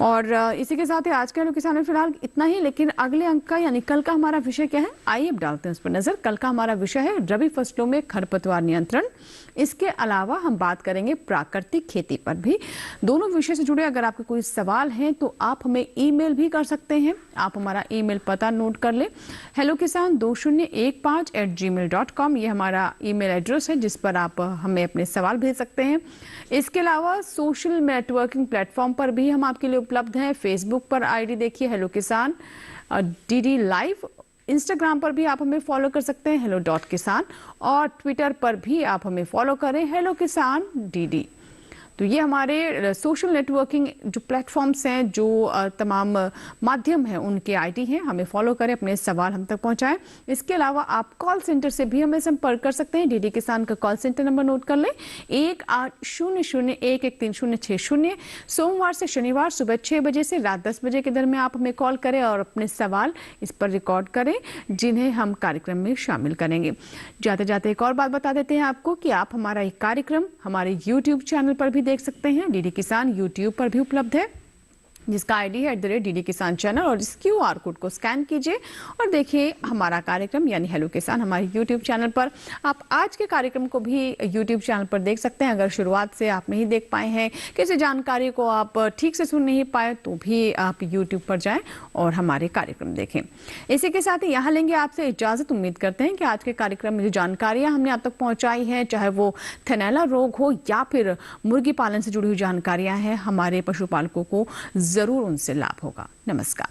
Speaker 2: और इसी के साथ ही आज के हेलो किसान में फिलहाल इतना ही, लेकिन अगले अंक का यानी कल का हमारा विषय क्या है, आइए अब डालते हैं उस पर नजर। कल का हमारा विषय है रबी फसलों में खरपतवार नियंत्रण। इसके अलावा हम बात करेंगे प्राकृतिक खेती पर भी। दोनों विषय से जुड़े अगर आपके कोई सवाल हैं तो आप हमें ईमेल भी कर सकते हैं। आप हमारा ईमेल पता नोट कर लें, hellokisan2015@gmail.com, ये हमारा ईमेल एड्रेस है जिस पर आप हमें अपने सवाल भेज सकते हैं। इसके अलावा सोशल नेटवर्किंग प्लेटफॉर्म पर भी हम आपके लिए उपलब्ध हैं। फेसबुक पर आईडी देखिए हेलो किसान DD लाइव, इंस्टाग्राम पर भी आप हमें फॉलो कर सकते हैं hello.kisan, और ट्विटर पर भी आप हमें फॉलो करें हेलो किसान DD। तो ये हमारे सोशल नेटवर्किंग जो प्लेटफॉर्म्स हैं, जो तमाम माध्यम हैं, उनके आईडी हैं, हमें फॉलो करें, अपने सवाल हम तक पहुंचाएं। इसके अलावा आप कॉल सेंटर से भी हमें संपर्क कर सकते हैं। डीडी किसान का कॉल सेंटर नंबर नोट कर लें 1800113060। सोमवार से शनिवार सुबह 6 बजे से रात 10 बजे के दरमियान आप हमें कॉल करें और अपने सवाल इस पर रिकॉर्ड करें, जिन्हें हम कार्यक्रम में शामिल करेंगे। जाते जाते एक और बात बता देते हैं आपको कि आप हमारा एक कार्यक्रम हमारे YouTube चैनल पर भी देख सकते हैं। डीडी किसान YouTube पर भी उपलब्ध है, जिसका आईडी है @DD किसान चैनल, और इस QR कोड को स्कैन कीजिए और देखिए हमारा कार्यक्रम यानी हेलो किसान हमारे YouTube चैनल पर। आप आज के कार्यक्रम को भी YouTube चैनल पर देख सकते हैं। अगर शुरुआत से आप नहीं देख पाए हैं, किसी जानकारी को आप ठीक से सुन नहीं पाए, तो भी आप YouTube पर जाएं और हमारे कार्यक्रम देखें। इसी के साथ ही यहाँ लेंगे आपसे इजाजत। उम्मीद करते हैं कि आज के कार्यक्रम में जो जानकारियां हमने आप तक पहुंचाई हैं, चाहे वो थनैला रोग हो या फिर मुर्गी पालन से जुड़ी हुई जानकारियां हैं, हमारे पशुपालकों को जरूर उनसे लाभ होगा। नमस्कार।